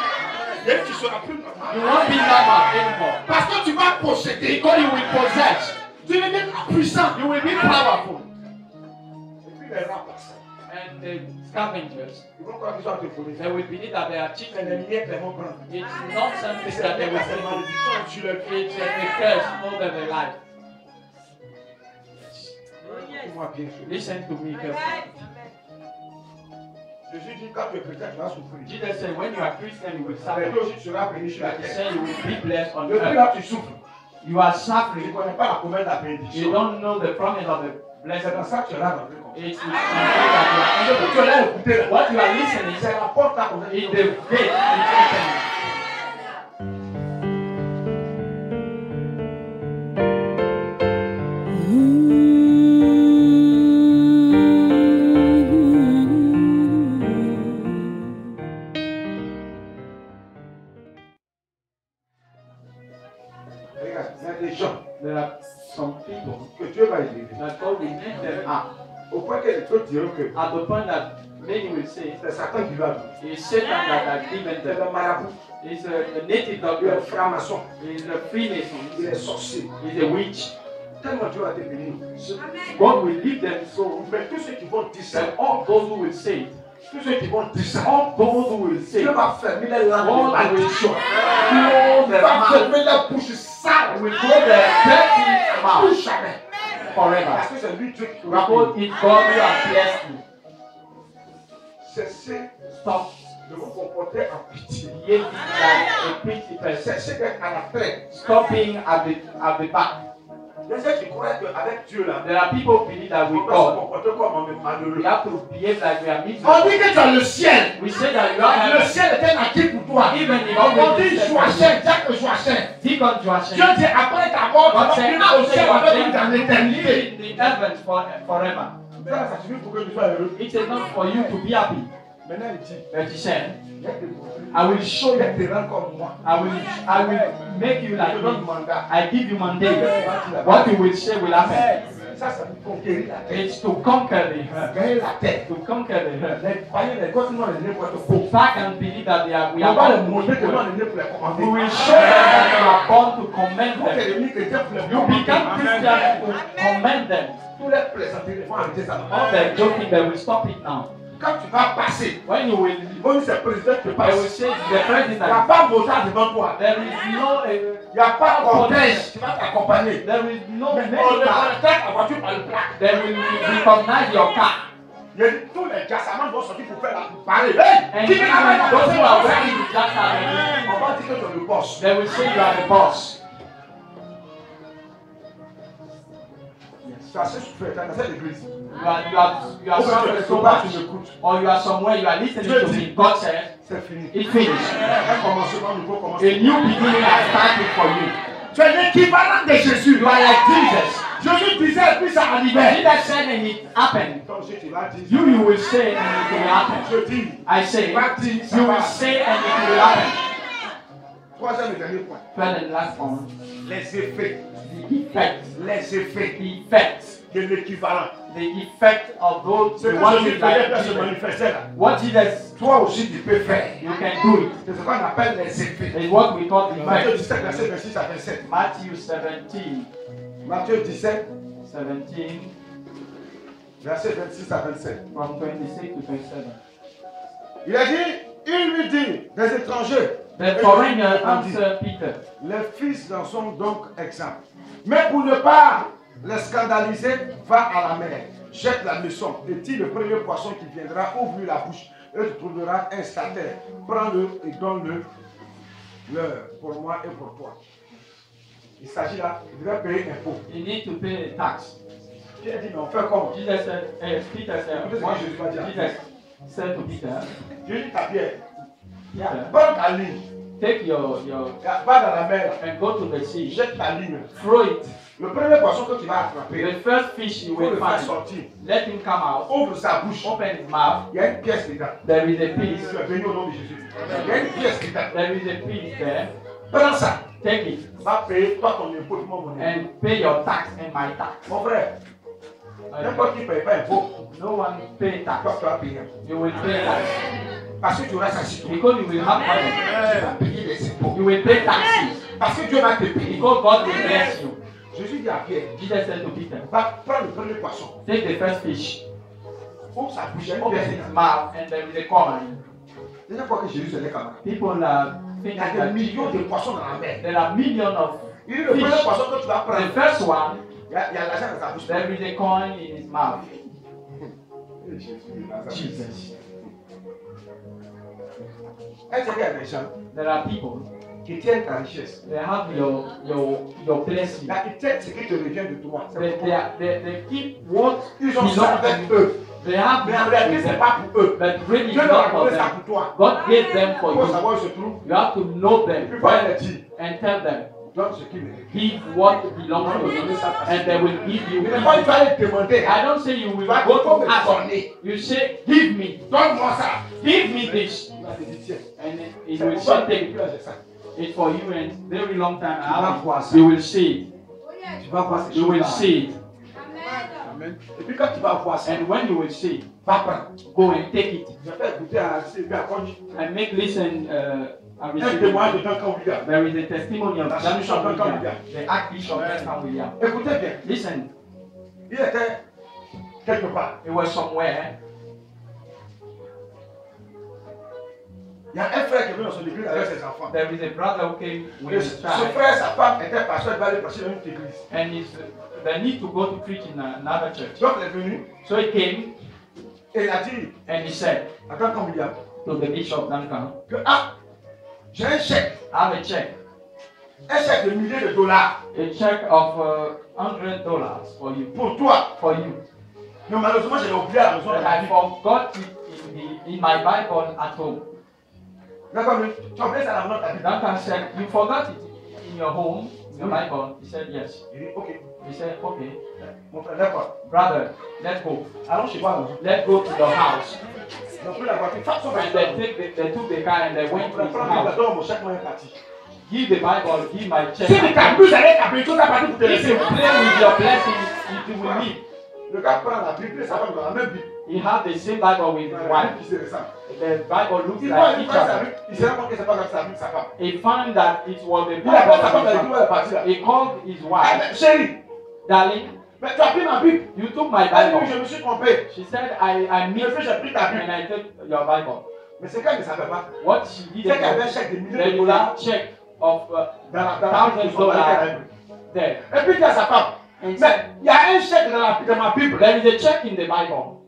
Et tu seras plus You normal. won't be normal anymore. Parce que tu vas posséder. Because you will possess. Tu deviendras puissant. You will be powerful. Et puis les rats passent. And the scavengers, Ils vont croire qu'ils sont à te voler. they will believe that they are Mais cheating les you. miettes les vont prendre. It's not Et something c'est that they will la say. malédiction sur leur vie. It's a curse over their life. Écoute-moi bien sûr. Listen to me carefully. Jésus dit quand tu es chrétien, tu vas souffrir. Jesus said, when you are Christian, you will Mais suffer. toi aussi, tu seras béni sur la But he terre. said you will be blessed on Depuis earth. là, tu souffres. You are Tu ne suffering. connais pas la promesse de la You bénédiction. don't know the promise of the C'est blessing. dans ça que tu es là dans le monde. It is something that Ce que tu es là écouter là. what you are listening C'est la porte là qu'on a is the gate which opens. Mmh. des gens There are some people que Dieu va élever. that God will lift them up Au point que les autres diront que at the point that many will say, c'est Satan qui va nous. it's Satan that has given C'est them. le marabout, He's a native il est doctor. franc-maçon, He's a Freemason. il est sorcier. He's a witch. Tellement Dieu va te bénir. God will leave them so Mais tous ceux qui vont dire ça, that all those who will say it, tous ceux qui vont dire ça, all those who will say Dieu it, va fermer les langues de God will malédiction. close Il their va mouth, fermer la bouche sale. will close their dirty Plus mouth jamais. forever. Parce que c'est lui Dieu qui va Because bénir. it's God who has blessed you. Cessez Stop de vous comporter en pitié. behaving like a pity person. Cessez d'être à la traite. Stop being at the back. Il y a ceux qui croient qu'avec Dieu là, There are people who believe that on with va se God, comporter comme un malheureux. we have to behave like we are On miserable. dit que tu as le ciel. We say that you are Le heaven. ciel est un acquis pour toi. Even if On dit Joachim, Jacques Joachim. Deacon Joachim, Dieu dit après ta mort, tu God vas said, vivre au ciel avec lui dans live l'éternité. in the heavens forever. Ça suffit pour que tu sois heureux. It is not for you to be happy. Maintenant il dit, But he said, il y a des problèmes. I will show you. Il te rend comme moi. I will make you Je like te donne me. mandat. I give you mandate. What you will say will happen. Ça, c'est pour conquérir la terre. It's to conquer the earth. Gagner la terre. To conquer the earth. Les païens, les gosses, nous, on est nés pour être To pauvres. back and believe that we On are va leur born to montrer be que nous, equal. on est nés pour les commander. We will show them that we are born to commend Quand tu es them. devenu chrétien pour les You become commander, Christian to commend them. tous les plaisanteries vont arrêter ça. All the joking, they will stop it now. Quand tu vas passer, When you will, on dit c'est président qui they will passe. say the Il n'y a president. pas motard devant toi. There is no, Il n'y a pas cortège qui va t'accompagner. there is no Mais on medical. reconnaît ta voiture par le plaque. They will recognize your car. Il y a dit, tous les gassamans vont sortir pour faire la parler. Hey, And qui even vient avec la those who are voiture? wearing the jacket, On va dire que tu es le boss. they will say you are the boss. Tu as assez souffert, tu as assez l'église. You are suffering so much, Tu m'écoutes. or you are somewhere you are listening to me. God said, C'est fini. it's finished. Un commencement, nouveau A commencement. new beginning has started for you. Tu es l'équivalent de Jésus. You are like Jesus. Jésus disait et puis ça arrivait. Jesus said and it happened. Donc si tu vas dire, You will say and it will happen. je dis, I say, tu vas dire, ça you va. will say and it will happen. Troisième et dernier point. Third and last one, Les effets. the effect. Les effets The effect. de l'équivalent. The effect of those Ce the que one Jésus who faisait like se Jesus. manifester là. What Jesus, Toi aussi tu peux faire. you can do it. C'est ce qu'on appelle les effets. Is what we call the Matthieu effect. 17, verset 26 à 27. Matthew 17, Matthieu 17, 17, verset 26 à 27. from 26 to 27. Il a dit, il lui dit, des étrangers. The foreigner answered Peter, Les fils en sont donc exempts. Mais pour ne pas les scandaliser, va à la mer, jette la leçon et tire le premier poisson qui viendra, ouvre-lui la bouche et tu trouveras un statère. Prends-le et donne-le pour moi et pour toi. Il s'agit là, il devait payer impôt. you need to pay a tax. Pierre dit, mais on fait comment? Jesus said, Peter said, what Jesus said to Peter, Je dis à Pierre, Peter, prends ta ligne, take your va dans la mer, and go to the sea, jette ta ligne. throw it. Le premier poisson que tu vas attraper, The first fish you il faut will le faire find, sortir. let him come out, Ouvre sa bouche. open his mouth, Il y a une pièce dedans. there is a piece, Tu es béni au nom de Jésus. Il y a une pièce dedans. there is a piece there, Prends ça. take it Va payer toi ton impôt, moi mon impôt. and pay your tax and my tax. Mon frère, n'importe qui ne paye pas impôt. No one pay Toi, tax. tu vas payer. You will pay tax. Parce que tu auras ça sur toi. Because you will have Tu money. vas payer les impôts. You will pay taxes. Parce que Dieu va te payer. Because God will bless you. Jésus dit à Pierre, Jesus said to Peter, va prendre le premier poisson. take the first fish, Ouvre sa bouche. Il y a une open pièce his dedans. mouth, and there is a coin. Déjà fois que Jésus se lève camarade. People Il think y a des that millions de poissons dans la mer. there are millions of Il dit le premier fish. poisson que tu vas The prendre, first one, il y a l'argent dans sa bouche. there is a coin in his mouth. Eh, Jésus, Lazare. Jesus. Est-ce qu'il y a des gens There are people, qui tiennent ta richesse? they have your blessing. Là, ils tiennent ce qui te revient de toi. C'est pour toi. They keep what Ils ont ça belongs avec to you. eux. They have Mais en it réalité, with ce n'est them. pas pour eux. But really, Dieu it's leur a not for donné ça them. pour toi. God gave them for Il faut you. savoir où se trouve. You have to know Il them faut aller les dire. and tell them. Donne ce qui mérite. Give what belongs to you, and they will give you. Il n'est pas tu vas aller demander. I don't say you will Tu vas go comme to ask. donner. You say, give me, Donne-moi ça. give me this, Il va te dire, tiens. and it C'est will pour toi say, que take. j'ai ça. It's for you and very long time. vas voir ça. You will see it. Tu vas voir ces You will choses-là. see it. Amen. Et puis quand tu vas voir ça, And when you will see it, va prendre. go and take it. Je vais écouter à CB à Conji. And make listen. Un témoin de Duncan Williams. There is a testimony of La Duncan Duncan Williams, Williams. the Archbishop Duncan Williams. Écoutez bien. Listen, Il était quelque part. it was somewhere. Il y a un frère qui est venu dans son église avec ses enfants. There is a brother who came Et with his ce child, frère, sa femme était pasteur, il va aller prêcher dans une autre église. and they need to go to preach in another church. Donc il est venu So he came et il a dit and he said à Duncan Williams to the Bishop Duncan, que j'ai un chèque. I have a check. Un chèque de milliers de dollars A check of $100 for you. pour toi. For you. Mais malheureusement, j'ai oublié à la maison. But I forgot it in my Bible at home. D'accord, mais tu as oublié ça à la maison, t'as dit. Duncan said, you forgot it in your home, in your Bible? He said, yes. Il dit, ok, He said, okay. mon frère, d'accord. Brother, let's go. Allons chez moi. Let's go to the house. Ils ont pris la voiture. Fais son And they took the car and they went to his Prends la house. voiture, mon chèque, moi, est parti. Give the Bible, give my check. Si tu t'abuses avec la Bible, tu n'as pas dit pour te If laisser. you play with your blessing, it will leave. Le gars prend la Bible, ça va dans la même Bible. He had the same Bible with his wife. Qui se ressemble. The Bible looks Il voit like une each fois sa other. Bible, il se rend compte que c'est pas comme sa Bible, sa femme. He found that it was the Il appelle sa femme, Bible. elle dit où elle est partie là. He called his Ah, wife, mais chérie, darling, mais tu as pris ma Bible. you took my Elle dit, oui, Bible. je me suis trompé. She said, I Mais missed j'ai pris ta Bible. and I took your Bible. Mais c'est qu'elle ne savait pas. What she C'est didn't qu'il y avait un know, chèque de milliers there de is dollars a check of dans la Bible. $1,000 there. Et puis il dit à sa femme, And mais said, il y a un chèque dans ma Bible. there is a check in the Bible.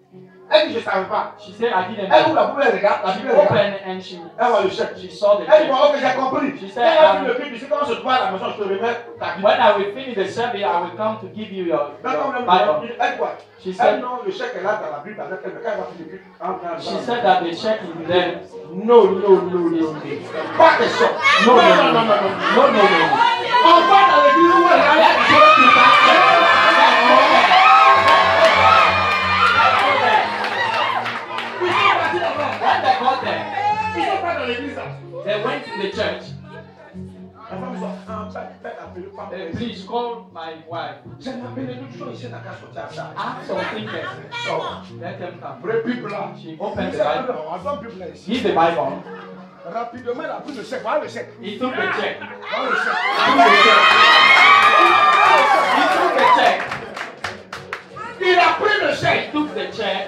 Elle dit, je ne savais pas. She said, I didn't Elle ouvre know. la Bible, elle regarde. La She Bible, elle regarde. opened and she Elle voit le chèque. she saw the Elle dit, check. bon, ok, j'ai compris. She Elle said, a vu le Bible, c'est comment je te vois à la maison, je te remets ta Bible. when I will finish the service, I will come to give you your D'accord, Bible. elle dit quoi? She Elle said, dit, non, le chèque est là dans la Bible avec elle, mais quand elle va finir le Bible, she said that the check is there. non. Pas question. No. On va dans l'église où elle a Let's go to that church. When they got there, Ils sont pas dans l'église là. they went to the church. La femme dit, faites appeler femme. Please call my wife. J'ai appelé toutes choses ici, n'a qu'à sortir à ça. Ask some thinkers. Sors. Let them come. Vraie Bible là. She opened the Bible. On donne Bible là ici. Give the Bible. Rapidement, elle a pris le chèque. Voilà le chèque. He took the check. Voilà le chèque. He took the check. Il a pris le He chèque. took the check.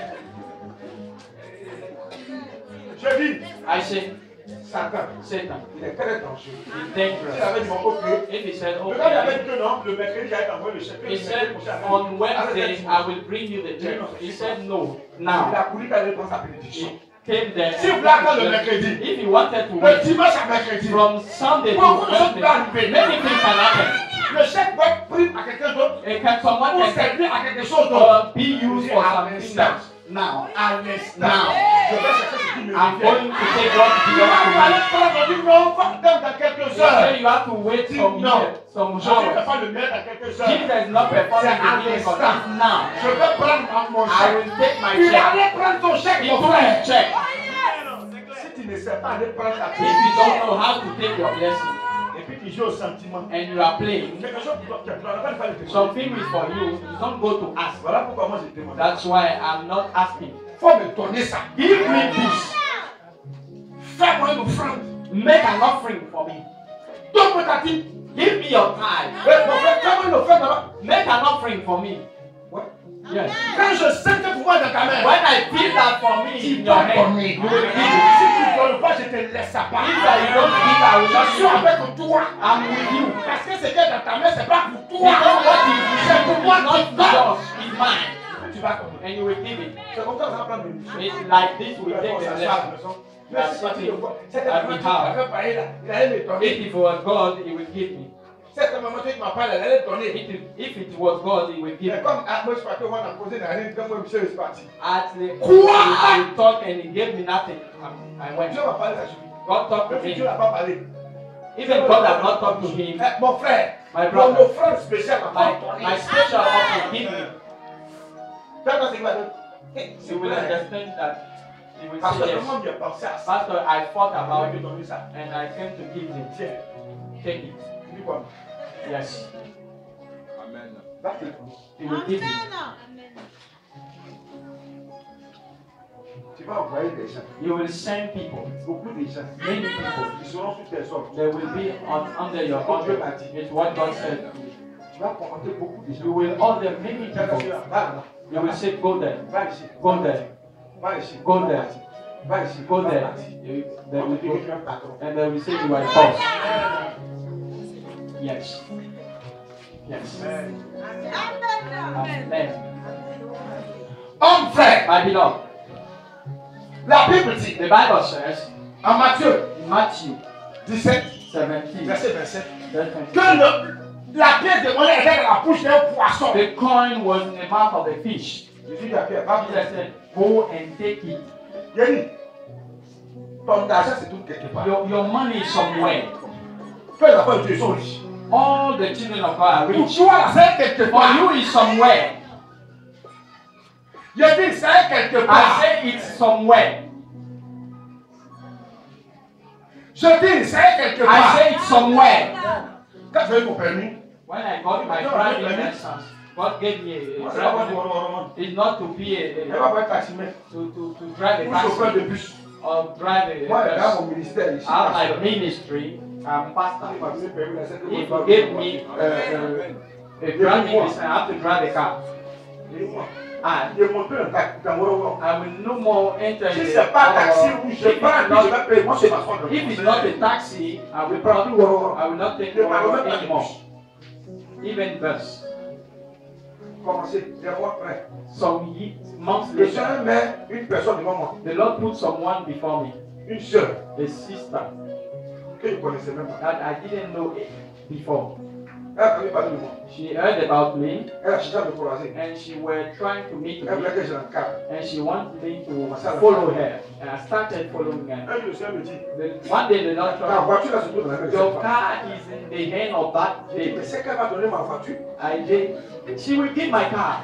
Je dis, I said, Satan, Satan, il est très dangereux. it's S'il dangerous. avait dit, bon, ok. If he said, Le gars il avait okay, dit que non, le mercredi, j'allais t'envoyer le chèque. he said, on Wednesday, I will bring you the check. He said, no. Now, Il a couru quand il prend sa bénédiction. he came there. Si vous voulez attendre le mercredi, If he wanted to le wait dimanche à mercredi, from Sunday to beaucoup de choses Wednesday, peuvent arriver. many things can happen. Le chèque peut être pris à quelqu'un d'autre It can someone pour can servir à quelque chose d'autre. be used for something else. Now, À l'instant. Now. Je vais chercher ce qui me I'm going revient. to take what Il belongs va to me. falloir prendre, on dit non, va dans quelques He heures. said you have to wait some No. minutes, some Je ne vais hours. pas le mettre dans quelques heures. Jesus is not performing the healing for us now. Je vais prendre mon I chèque. will take my Il check. allait prendre ton chèque, He mon took frère. his check. Si tu ne sais pas aller prendre ta If you bénédiction, don't know how to take your blessing et puis tu joues au sentiment, and you are playing, quelque chose qui doit te plaire, on va pas le témoigner. something is for you, you don't go to ask. Voilà pourquoi moi j'ai témoigné. That's why I'm not asking. Faut me donner ça. Give me this. Fais-moi une offrande. Make an offering for me. Donne-moi ta tête. Give me your tithe. Mon frère, fais-moi une offrande là-bas. Make an offering for me. Ouais. Yes. Quand je sens que pouvoir dans ta main, When I feel that for me tu in your vas hand, donner. you will give it. Si tu ne donnes pas, je te laisse à part. If I don't give, I will Je not suis give. avec toi. I'm with you. Parce que ce qui est dans ta main, c'est pas pour toi. Because what is C'est pour moi not qui donne. yours, is mine. Tu vas donner. And you will give it. C'est comme ça que ça va prendre une mission. It's like this we take the blessing. Merci parti de quoi. Cette That maman we qui m'a have. fait parler là, il allait me donner. If it was God, He will give me. Cette maman qui m'a parlé, elle allait donner. If it was God, He will give Mais me. comme moi je suis parti, on m'a posé dans rien, donc moi je suis parti. At the Quoi? He talked and He gave me nothing. I went. Dieu m'a parlé, ça suffit. God talked to Même si Dieu him. n'a pas parlé. Even God has not talked to him. Mon frère, My mon brother, offrande spéciale à my special offering, give me. Tu vois ce qu'il va dire? You will understand that He will Parce que say yes. comment j'ai pensé à ça. Pastor, I thought about Je it vais donner ça. and I came to give him. Tiens, Take it. dis quoi? Yes. Amen. Va te He will give you. Tu vas envoyer des gens. You will send people. Beaucoup de gens. Many people. Ils seront sous tes ordres. They will be under your order. It's what God said. Tu vas confronter beaucoup de gens. You will order many Tu vas people. dire, va là. You will say, go there. Va ici. Go there. Va ici. Go there. Va ici. Go Va there. là-ci. They On will te dit que tu es go. un patron. And they will say you are a boss. Yes. Yes. Amen. Homme frère, My beloved, la Bible dit, the Bible says en Matthieu in Matthew 17, 17, verset 27, verse que 27, la pièce de monnaie était dans la bouche d'un poisson. the coin was in the mouth of a fish. Jésus dit à Pierre, va Jesus said, go and take it. Il a dit, ton argent c'est tout quelque part. Your money is somewhere. Tous les enfants de Dieu sont riches. All the children of God are Pour rich. toi, c'est quelque For part. you is somewhere. Il a dit, c'est quelque I part. say it's somewhere. Je dis, c'est quelque I part. say it's somewhere. Quand j'ai eu mon permis, When I got my driving license, God gave me a c'est pas moi driving license. It's not to be elle va pas être taximètre. to drive a Ou chauffeur de taxi bus. or drive Moi, a dans bus. mon ministère ici, I have my ministry. I'm pastor. il m'a donné le permis, là, c'est que If moi, you give me a driving license, I have to drive a car. Et moi, And j'ai monté un taxi dans Worowo. I will no more enter Si the c'est pas taxi, or où if je it's prends, not- je vais payer. Moi, c'est ma soeur. if it's not a taxi, I will prends plus Worowo. I will not take Je ne Worowo pas anymore. de Even bus. Commencez, des mois près. Some months Le later, Seigneur met une personne devant moi, the Lord put someone before me, une sœur, a sister que je ne connaissais même pas. that I didn't know before. Elle a entendu parler de moi. She heard about me Elle a cherché à me croiser. and she were trying to meet Elle voulait me que je l'encadre. and she wanted me to follow her. And I started following her. Un jour, le Seigneur me dit, One day the Lord ta told me, voiture là se trouve dans la maison. your car is in the hand of that Mais lady. c'est qu'elle va donner ma voiture. I did. She will give my car.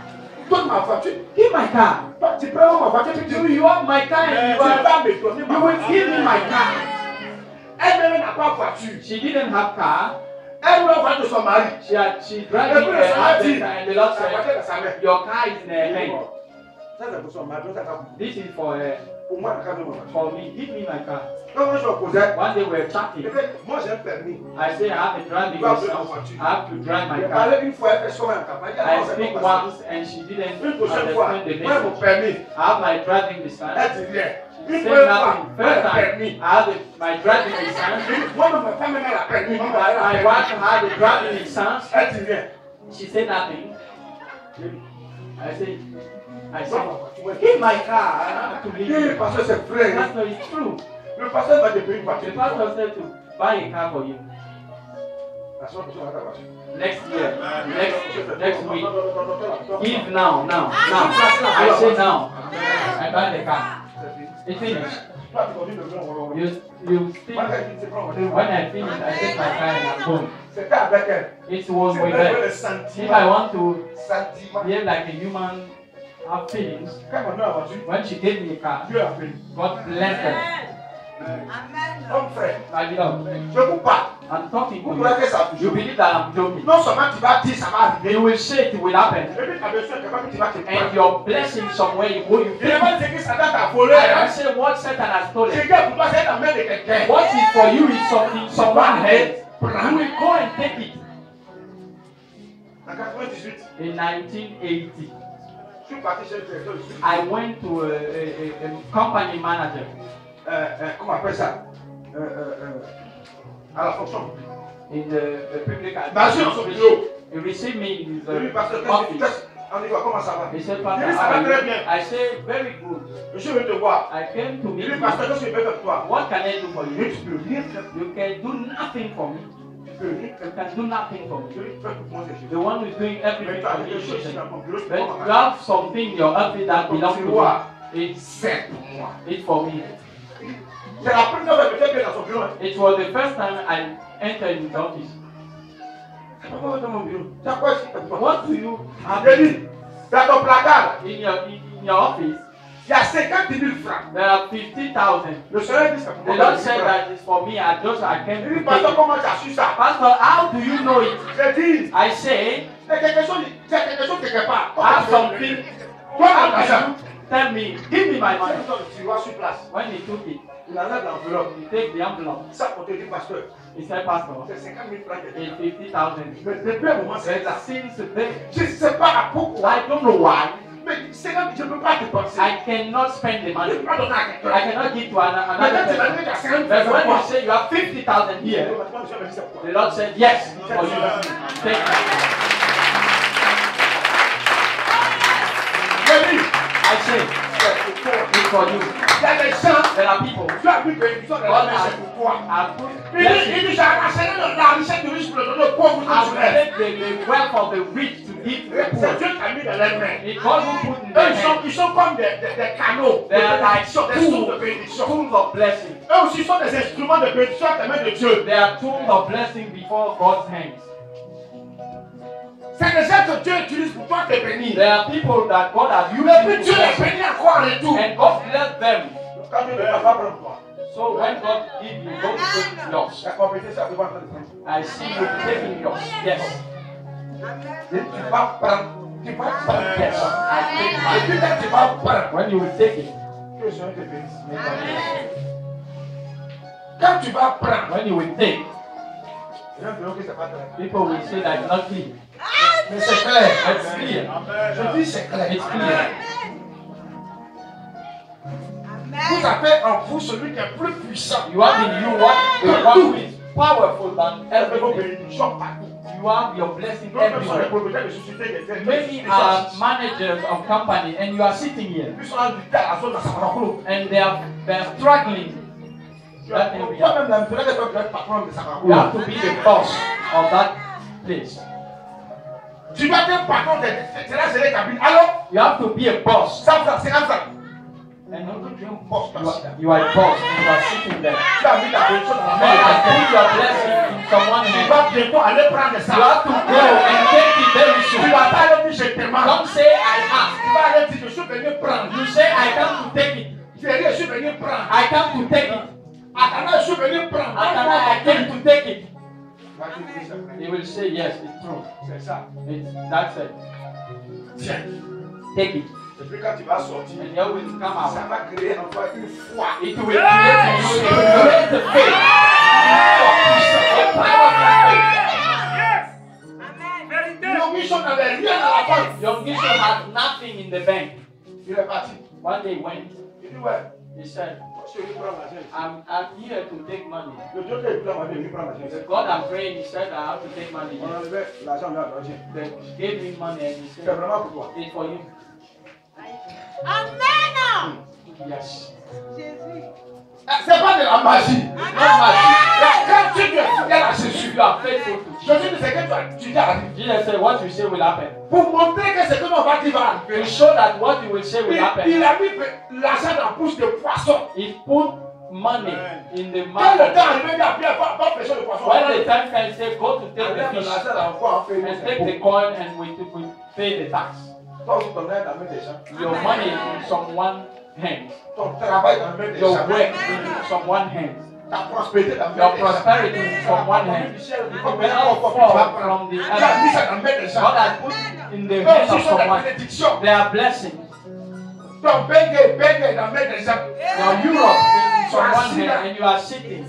Donne ma voiture. Give my car. Toi, tu prends ma voiture, tu Do dis, you want my car? tu And you vas me donner ma will voiture. give me my car. Elle-même n'a pas de voiture. She didn't have car. Elle voulait la voiture de son mari. She driving Et puis, her le Seigneur husband dit, and the Lord la said, voiture est dans sa main. your car is in her hand. Ça, c'est pour son mari. Ça, c'est This is for pour moi, la carte de ma voiture. for me. Give me my car. Quand moi, je me posais, One day we were chatting. moi, j'ai un permis. I say I have a driving license. I have to drive my J'ai car. parlé une fois, elle fait sommet en campagne. I speak once and she didn't Une prochaine fois, understand the moi, mon message. permis. I have my driving license. Elle dit rien. Une Say fois, nothing. moi, First le time permis. I have my driving license. Moi, ma femme, elle a la permis. Moi, elle a My la wife permis. had a driving license. Elle dit rien. She said nothing. I said, Donne ma voiture. give my car. I have to leave. Oui, parce que c'est vrai. Pastor, it's true. Le pasteur va te payer une The voiture. pastor said to buy a car for you La semaine prochaine, on va ta voiture. next year, next week. Give Give. now. I say now. I buy the car. It's finished. Toi, tu conduis le grand Worowo. You still. Moi, quand je dis, c'est prends mon When I finish, I take my car and I'm home. C'était avec elle. It was C'est with vrai, her. le If sentiment. I want to Sentiment. behave like a human, have feelings. Quand on a la voiture, When she gave me a car, Dieu a béni. God bless her. Homme frère, My beloved, je vous parle. I'm talking Vous to croyez you. que ça You vous believe that I'm joking. non seulement tu vas dire ça va arriver, You will say it will happen. et puis tu as besoin que tu vas te And prendre. your blessing somewhere you go, you Il n'est feel. pas dit que Satan t'a volé. I don't say what Satan has Ce stolen. qui est pour toi, c'est la main de quelqu'un. What is for you is something someone else. You will go and take it. En 98, In 1980, je suis parti chez le directeur du I went to a company manager comment on appelle ça à la fonction publique. in the public Basé dans son administration. bureau. He received me in his Oui, parce que office. on dit comment ça va? He said, Il Pastor, dit, ça how va are très you? bien. I said, very good. Je suis venu te voir. I came to Il meet dit, you. pasteur, qu'est-ce que je peux faire pour toi? What can I do for Il dit, you? tu peux rien faire. You can do nothing for me. Tu peux rien faire. You can do nothing for me. Je vais faire tout pour moi, c'est The Jésus. one who is doing Mais everything tu as for me quelque is chose ici Jesus. dans ton bureau, je But peux you pas have something in your outfit that belongs to vois, me. It's c'est pour moi. for me. C'est la première fois que je fais dans son bureau. It was the first time I entered his office. C'est pas moi dans mon bureau. C'est quoi ici? What do you have J'ai dit, dans ton placard, in your office? Il y a 50 000 francs. There are 50,000. Le Seigneur dit c'est pour The moi. Lord said that it's for me. I came Il to dit, take pasteur, it. comment tu as su ça? Pastor, how do you know it? Je dis, I say, c'est quelque chose quelque part. I have something. Toi, How l'argent. do you tell me? Give me my money. Tu vas sur place. When he took it, Il enlève l'enveloppe. he take the envelope. Ça, on te dit, pasteur, He said, Pastor, c'est 50 000 francs. it's 50,000. Mais depuis un moment, c'est là. Since then, Je ne sais pas pourquoi. I don't know why. Mais c'est là que je ne peux pas dépenser. I cannot spend the Je ne money. peux pas donner à I quelqu'un. cannot give to Mais another quand tu vas person. donner à 50 000 But when you francs, say you have 50,000 here, the Lord said, yes, for you. Take it. I say, it's for you. il y a des gens, There are people. tu as vu que ils sont dans la main, c'est pour toi. I put Il dit, j'ai arraché la richesse du riche pour le donner aux pauvres. I will take the wealth of the rich to give to the C'est poor. Dieu qui a mis dans les mains. It's God who put in Eux, their hands. ils sont comme des canaux de They are like bénédiction, des sources de tools, bénédiction. tools of blessing. Eux aussi sont des instruments de bénédiction à la main de Dieu. They are tools of blessing before God's hands. C'est des gens que Dieu utilise pour toi te bénir. There are people that God has Et used puis to Dieu les bless. bénit encore en retour. And God bless them. Quand Dieu ne va pas prendre toi, So when God gives you, don't take yours. la compétence, ça va prendre. I see you taking yours. Yes. Et tu vas prendre. Tu vas prendre. Yes. I take Et mine. puis quand tu vas prendre, When you will take it. que le Seigneur te bénisse. Quand tu vas prendre, When you will take, les gens diront que c'est pas clair. people will say that it's not clean. Mais c'est clair. It's clear. Je dis c'est clair. It's clear. Vous avez en vous celui qui est plus puissant. You have in you the one who is powerful than Avec vos everything. bénédictions partout. You have your blessing D'autres personnes sont les everywhere. propriétaires de sociétés, des Many are managers of company and you are sitting here Ils sont en lutte à la zone de Samarakolo. and they're struggling. That area. Toi-même, là, tu dois être patron de You have Samarakolo. to be the boss of that place. Tu dois être patron de la cabine. Alors, You have to be a boss. 100 francs, 50 francs. And Tu es un boss. you are a boss and you are sitting there. Tu as mis ta bénédiction dans la God has main. put your blessing in someone's Tu hand. vas bientôt aller prendre ça. You have to go and take it very Tu soon. vas pas aller dire je te demande. Don't say I ask. Tu vas aller dire je suis venu prendre. You say I come to take it. Tu vas dire je suis venu prendre. I come to take it. Attends, je suis venu prendre. After I came to take it. Va te dire ça. He will say yes, it's true. C'est ça. That's it. Tiens. Take it. Et puis quand tu vas sortir, And you will come out. ça va créer en toi une foi. It will create in you, it will create the faith. A powerful faith. Nos missions n'avaient rien à la banque. Your mission has nothing in the bank. Il est parti. One day when Il dit ouais, he said, moi je suis venu prendre l'argent. I'm here to take money. Le Dieu qui est venu m'avait venu prendre l'argent. The God I'm praying, he said I have to take money. On enlevait l'argent de l'argent. They gave me money and he C'est said, vraiment pour toi. it's for you. Amen. Yes. C'est pas de la magie. Not magic. Quand tu es fidèle à Jésus, You are faithful to je dis que c'est que tu dis à la vie. Jesus said, what you say will happen. Pour montrer que c'est que l'on va dire va To arriver. show that what you will say will Il happen. a mis l'argent dans la bouche de poisson. He put money in the Quand le mouth. temps arrivé, il a pris va pêcher le poisson. When the time can say, go to take the fish l'argent dans quoi en fait. and take the coin and we pay the tax. Toi aussi, ton aide dans la main des gens. Your money is in someone's hands. Ton travail dans la main des Your gens. work is in someone's hands. Ta prospérité dans la main Your des gens. prosperity is in someone's hands. Il You will not fall from the a mis ça heavens. dans la main des gens. God has put in the Eux hands aussi of sont des someone. bénédictions. They are blessings. Ton bébé dans la main des gens. Your Europe is in someone's hand and you are sitting.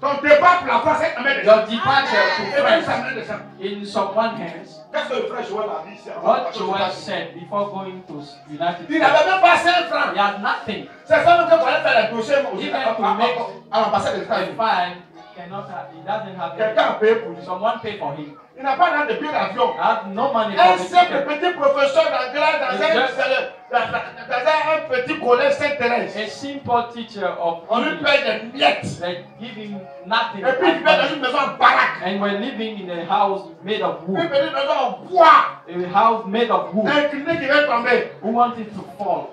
Ton départ pour la France est dans la main des gens. Your departure to Et même ça France main des gens. in someone's hands. Qu'est-ce que le frère Joël a dit ici? What Joel said before going to United Il States. n'avait même pas 5 francs. He had nothing. C'est ça même qu'on allait faire les dossiers Even à l'ambassade des The États-Unis. fine cannot have, he doesn't have Quelqu'un a anything. payé pour lui. Someone paid for him. Il n'a pas de billet d'avion. I have no money Un for the simple ticket. petit professeur d'anglais dans un petit collège Sainte-Thérèse. A simple teacher of On lui English, paye des miettes. they give him nothing. Et puis il as vit dans money. une maison en baraque. And we're living in a house made of Il wood. vit dans une maison en bois. A house made of wood. Incliné qui va tomber. Who wanted to fall?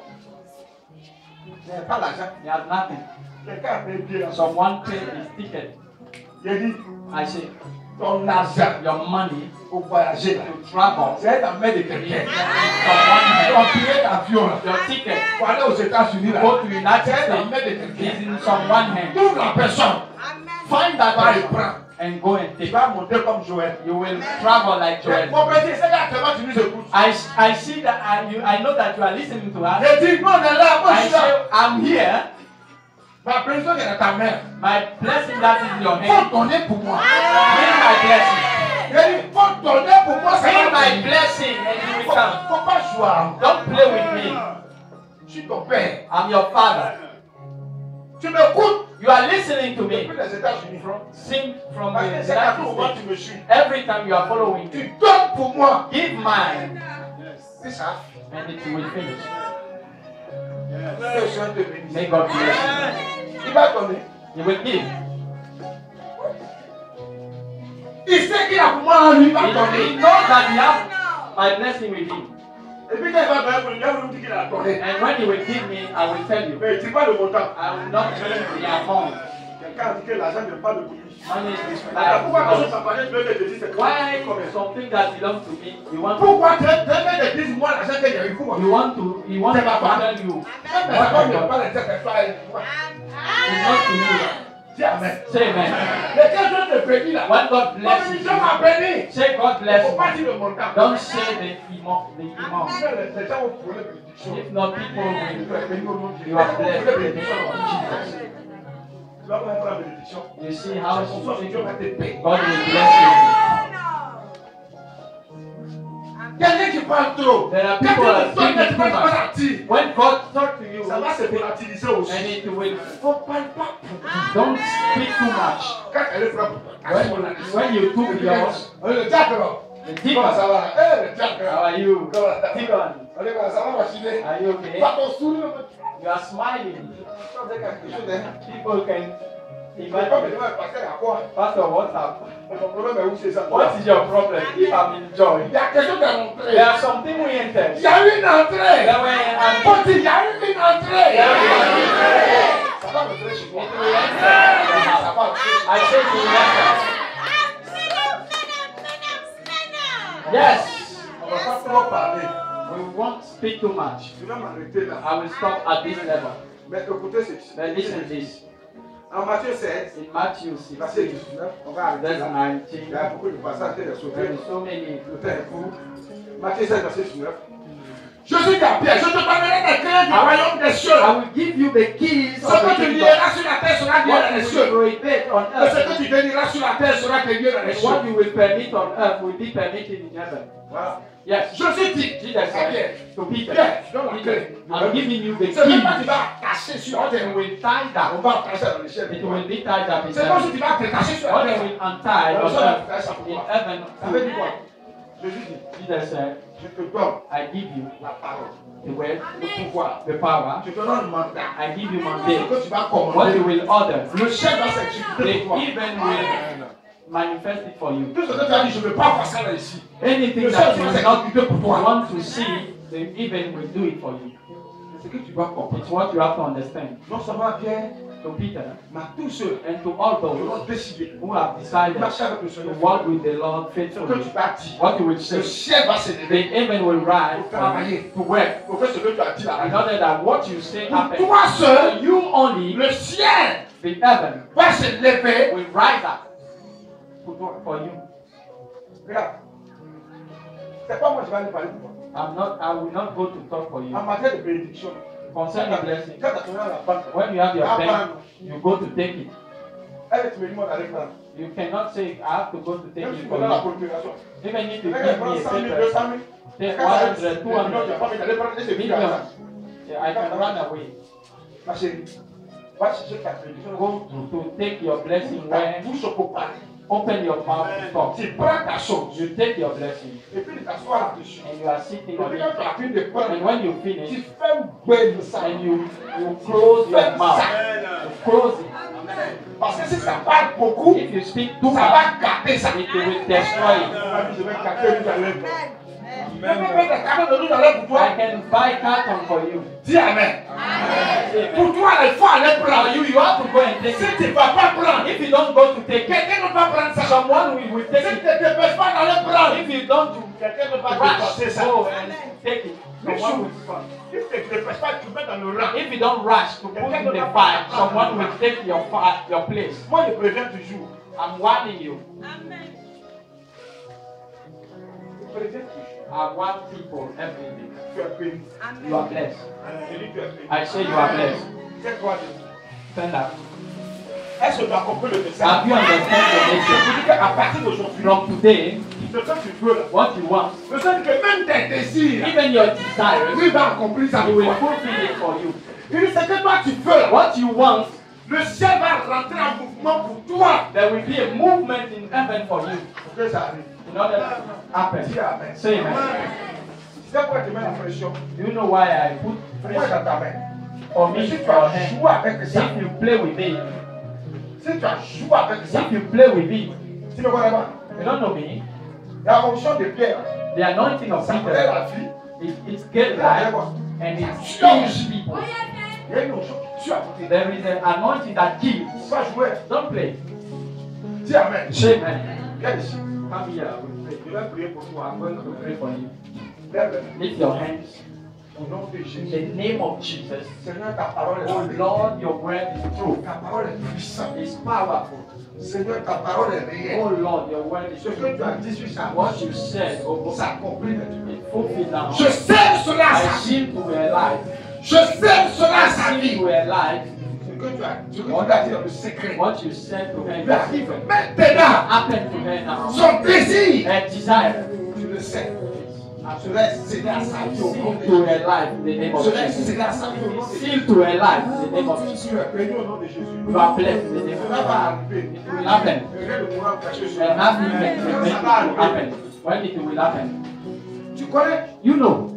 Il n'a pas l'argent. He had nothing. Quelqu'un a payé billet. Someone paid his ticket. Il a dit, I say, ton argent your money pour voyager là. to travel. C'est la main de quelqu'un. Someone, Ton billet d'avion là. your ticket Pour aller aux États-Unis là. go to United C'est la States main de is quelqu'un. in someone's hand. Trouve la personne. Find that Va et person prends. and go and Tu take. vas monter comme Joël. You will travel like Joel. Mon petit, c'est qu'actuellement tu nous écoutes. I see that I know that you are listening to us. Je dis, non, on est là, moi je I suis là. say I'm here. Ma prévision est dans ta main. My blessing that is in your Faut hand. donner pour moi. Bring my blessing. Je dis, faut donner pour moi. Ça Bring va my venir. blessing and you will come. Faut pas jouer. Don't play with me. Je suis ton père. I'm your father. Tu m'écoutes. You are listening to me. Depuis les États-Unis. Sing from Parce the que c'est à tout United moment States. tu me suis. Every time you are following Tu me, donnes pour moi. give mine C'est ça. and it will finish. Que le Seigneur te bénisse. May God bless you. Il va donner. You will give. Il sait qu'il a pour moi en lui, il va He donner. knows that he has my blessing with him. Et puis quand il va donner pour lui, il va nous dire qu'il a donné. And when he will give me, I will tell you. Mais il ne dit pas le montant. I will not tell you the amount. Quelqu'un a dit que l'argent ne pas de lui. Money is Pourquoi quand je like t'appartiens, tu veux que je te dise c'est why combien? something that belongs to me, you want to, Pourquoi tu veux que je dise moi l'argent que j'ai eu pour moi? he wants to tell you Mais ça va me pas le dire que toi et moi. it's not to you. Dis amen. Say amen. Mais quand je te bénis là, When God ma blesses bénédiction you, m'a béni. say God Il bless ne faut pas you. dire le montant. Don't say the amount. Les gens vont prendre les bénédictions. If not, people will. Bénis au nom de Jésus. You are blessed Les in the bénédictions name au nom of de Jesus. Jésus. Tu vas prendre la bénédiction. You see how C'est pour ça que Dieu va te payer. God will bless you. Quelqu'un qui parle trop. There are Quand people that tu parles, speak tu too vas much. partir. When God talks to you, Ça va se volatiliser aussi. and it will, Faut pas pas. don't speak too much. Quand elle est propre. When you took yours, Le diable. the Comment deacon, ça va? Eh, le diable. how are you? Comment ça va? Deacon, Allez, ça va, machiner. are you okay? Pas ton sourire. You are smiling. C'est quelque chose, hein. People can Il va pas me imagine. demander passer à quoi? Pastor, what's up? Mon problème est où c'est ça? What is your problem? If I'm in joy, Il y a quelque chose à montrer. there are something we enter. Il y a eu une entrée. There were Faut dire, il y a eu une entrée. There were- Ça va rentrer chez moi. It will enter. Ça va rentrer chez moi. I said to enter. Yes, On va pas trop parler. we won't speak too much. Je vais m'arrêter là. I will stop at this level. Mais écoutez ceci. But listen to this. En Matthieu 16, In Matthew verset 16, 19, on va arrêter verse là. 19, Il y a beaucoup de passages de there sauter. is so many. Le temps est court. Matthieu 16, verset 19. Je suis ta pierre, je te donnerai les clés du royaume des cieux. I will give you the keys Ce of que the tu kingdom. lieras sur la terre sera lié dans What les you cieux. will prohibit on Et ce que earth, tu béniras sur la terre sera lié dans les and cieux. what you will permit on earth will be permitted in heaven. Voilà. Yes, Je suis dit, Jesus à said Pierre, to Peter, Pierre, donne la Peter, clé. I'm giving you the C'est même pas keys. tu vas attacher sur la What terre. you will tie On down, va attacher dans les cieux. it will be tied up in C'est comme si heaven. tu vas t'attacher sur la What you terre. will untie Dans le on ciel, tu earth fais ça pour in moi. heaven. Ça veut dire quoi? Jésus dit, Jesus said, je te donne I give you la parole, the word, le pouvoir. the power. Je te donne le mandat. I give you Ce mandate. que tu vas What commander, you will order, le chef va the s'exécuter pour toi. even will manifest it for you. Tout ce que tu as dit, je ne veux pas faire ça là ici. Anything Le that chef you va will not s'exécuter pour toi. want to see, the even will do it for you. C'est ce que tu dois comprendre. It's what you have to understand. Non seulement Pierre, To Peter mais tous ceux and to all qui ont those décidé who have de decided marcher avec le to Seigneur. walk with the Lord Ce que faithfully, tu vas dire, what you will le say, ciel va the s'élever even will rise to work. pour que ce que tu as dit là, In order that what you say pour happens. toi seul, You only, le ciel the heaven, va s'élever will rise up pour toi. for you. Regarde, c'est pas moi qui vais aller parler pour toi. I will not go to talk for you. En matière de bénédiction, Concerning blessing, quand tu as donné à la banque, when you have your la bank, banque, you go to take it. elle tu me dis moi d'aller prendre. You cannot say, I have to go to take Même si it tu for me donnes la you. procuration. Even if you Regarde, give prends me a 100 000, paper, 200 000. take Quand ça 100, tu n'as 200, pas envie d'aller prendre, et c'est fini million, là. yeah, I can run away. Ma chérie, va chercher ta bénédiction. Go to take your blessing Ta where, bouche pour parler. open your mouth to talk. Tu prends ta chose You take your blessing et puis tu t'assois là-dessus. and you are sitting Et on puis it. quand tu as fini de prendre, And when you tu finish, fais bouillir ça. and you close your mouth, you close it. Parce que si ça parle beaucoup, If you speak too ça much, va gâter ça. it will destroy it. Je vais gâter l'huile à lèvres. Je vais mettre des cadeaux de l'huile à lèvres pour toi. I can buy carton for you. Dis Amen. Pour toi, il faut aller For prendre. you, you have to go and take Si it. tu ne vas pas prendre, If you don't go to take it, quelqu'un ne va pas prendre ça. someone will Si take tu it. ne te dépêches pas d'aller prendre, If you don't quelqu'un ne va te rush, passer ça. go and take it, Mais someone will come. si tu ne te dépêches pas, tu mets dans le rang. If you don't rush to put in the fight, someone will take your place. Moi, je préviens toujours. I'm warning you. Je préviens toujours. I warn people every day. Tu es béni. You are blessed. Je dis tu es béni. I say you are blessed. C'est quoi de Stand up. Est-ce que tu as compris le message? Have you understand the Je message? dis qu'à partir d'aujourd'hui, From today, ce que tu veux là, what you want, je sais que même tes désirs, even your desires, lui va accomplir ça he pour will toi. fulfill it for you. Il dit, ce que toi tu veux là, What you want, le ciel va rentrer en mouvement pour toi. there will be a movement in heaven for you. Pour que ça arrive. In order to happen. Dis amen. Say amen. C'est pourquoi tu mets la pression. Do you know why I put Pourquoi pressure dans ta main? for Mais me si in tu your as hand? joué avec ça, If you play with it, si tu as joué avec ça, if you play with it, tu ne connais pas. you don't know me. La onction de Pierre, The anointing of ça connaît Peter, la vie. it gives life and it kills people. Il y a une onction qui tue à côté. There is an anointing that kills. Tu vas jouer. Don't play. Dis amen. Say amen. Viens ici. Come here. We pray. Je vais prier pour toi. I'm going to pray for you. Lève Lift your hands. au nom de In Jésus. the name of Jesus. Seigneur, ta parole est Oh vérité. Lord, your word is true. Ta parole est puissante. It's powerful. Seigneur, ta parole est réelle. Oh Lord, your word is Ce true. que tu as dit sur sa What voix, you said, oh God, s'accomplit maintenant. it fulfilled now. Je sers cela à I sa vie. seem to be alive. Je sers cela à I sa seem vie. to be alive. Ce que tu as dit dans le secret, What you said to her il arrive is maintenant. happened to her now. Son désir, Her desire tu le sais. Cela est cédé à sa vie au nom sealed de to Jésus. her life in the name of Cela est Jesus. cédé à sa vie au nom de Jésus. Sealed to her life in the name of Jesus. Tu es béni au nom de Jésus. You are blessed in the name Cela of va Jesus. arriver. It will happen. Rien ne pourra cacher cela. And nothing can Quand prevent ça it va to arriver, happen. When it will happen. tu connais, You know,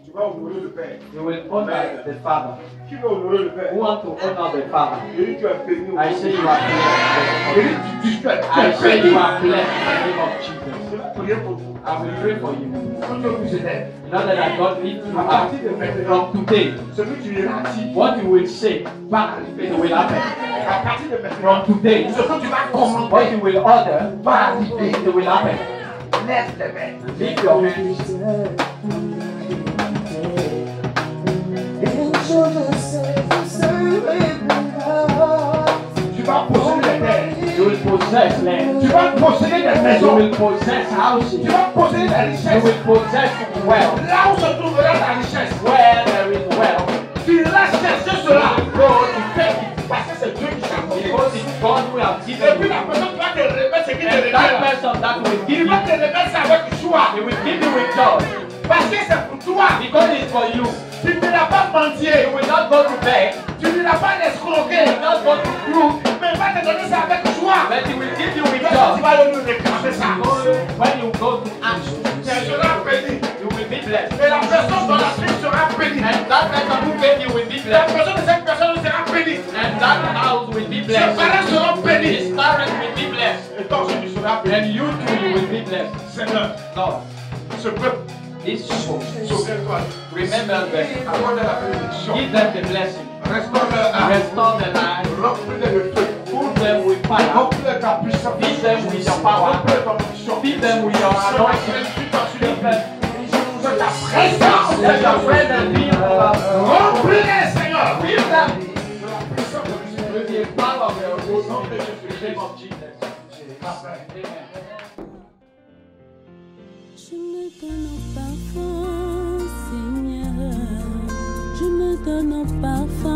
tu vas honorer le Père. you will honor the Father. Qui veut honorer le Père? Who want to honor the Father? Je dis, tu es béni au nom I de say Jésus. you are blessed. Je dis, tu dis, tu I es say béni. you are blessed in the name of Je Jesus. vais prier pour vous. I will pray for you. Que Dieu vous aide. In order that God lift you À up. partir de maintenant, From today, celui qui ira dire what you will say va arriver. it will happen. À partir de maintenant, From today, ce que tu vas what commander you will order va arriver. it will happen. Lève les mains. Lift your hands. Tu vas posséder les terres. You will possess land. Tu vas posséder des You maisons. will possess houses. Tu vas posséder des You richesses. will possess wealth. Là où se trouvera ta richesse, Where there is wealth, tu iras chercher cela. you go to take it. Parce que c'est Dieu qui t'a donné. Because it's God who has Et given puis you. la personne va te remettre ce qui te And that remet. person that will give Il you, va te remettre ça avec joie. he will give you with joy. Parce que c'est pour toi. Because it's for you. Tu ne l'as pas mentir. You will not go to bed. Tu ne l'as pas You escroqué. will not go to prove. Mais il va te donner ça avec joie. But he will give you with Parce que joy. tu vas lui réclamer ça. When you go to ask, Tu seras béni. you will be blessed. Et la personne dans la vie sera bénie. And that person who gave you will be La blessed. personne de cette personne sera bénie. And that house will be Ses blessed. parents seront bénis. His parents will be blessed. Et toi aussi tu seras béni. And you too you will be blessed. Seigneur, Lord, ce peuple, this people, souviens-toi. remember them. Accorde la bénédiction. Give them the blessing. Restaure leur âme. Restore their life. Remplis-les de feu. Fill them with fire. Remplis-les de ta puissance. Fill them with your power. Remplis-les de ton onction. Fill them with your anointing. Fill them. De ta présence. Let your presence be over. Remplis-les, Seigneur. Fill them De la puissance de Jésus. with the power of your Holy Spirit. In the name of Jesus. Amen. Amen. Je me donne en parfum, Seigneur. Je me donne en parfum.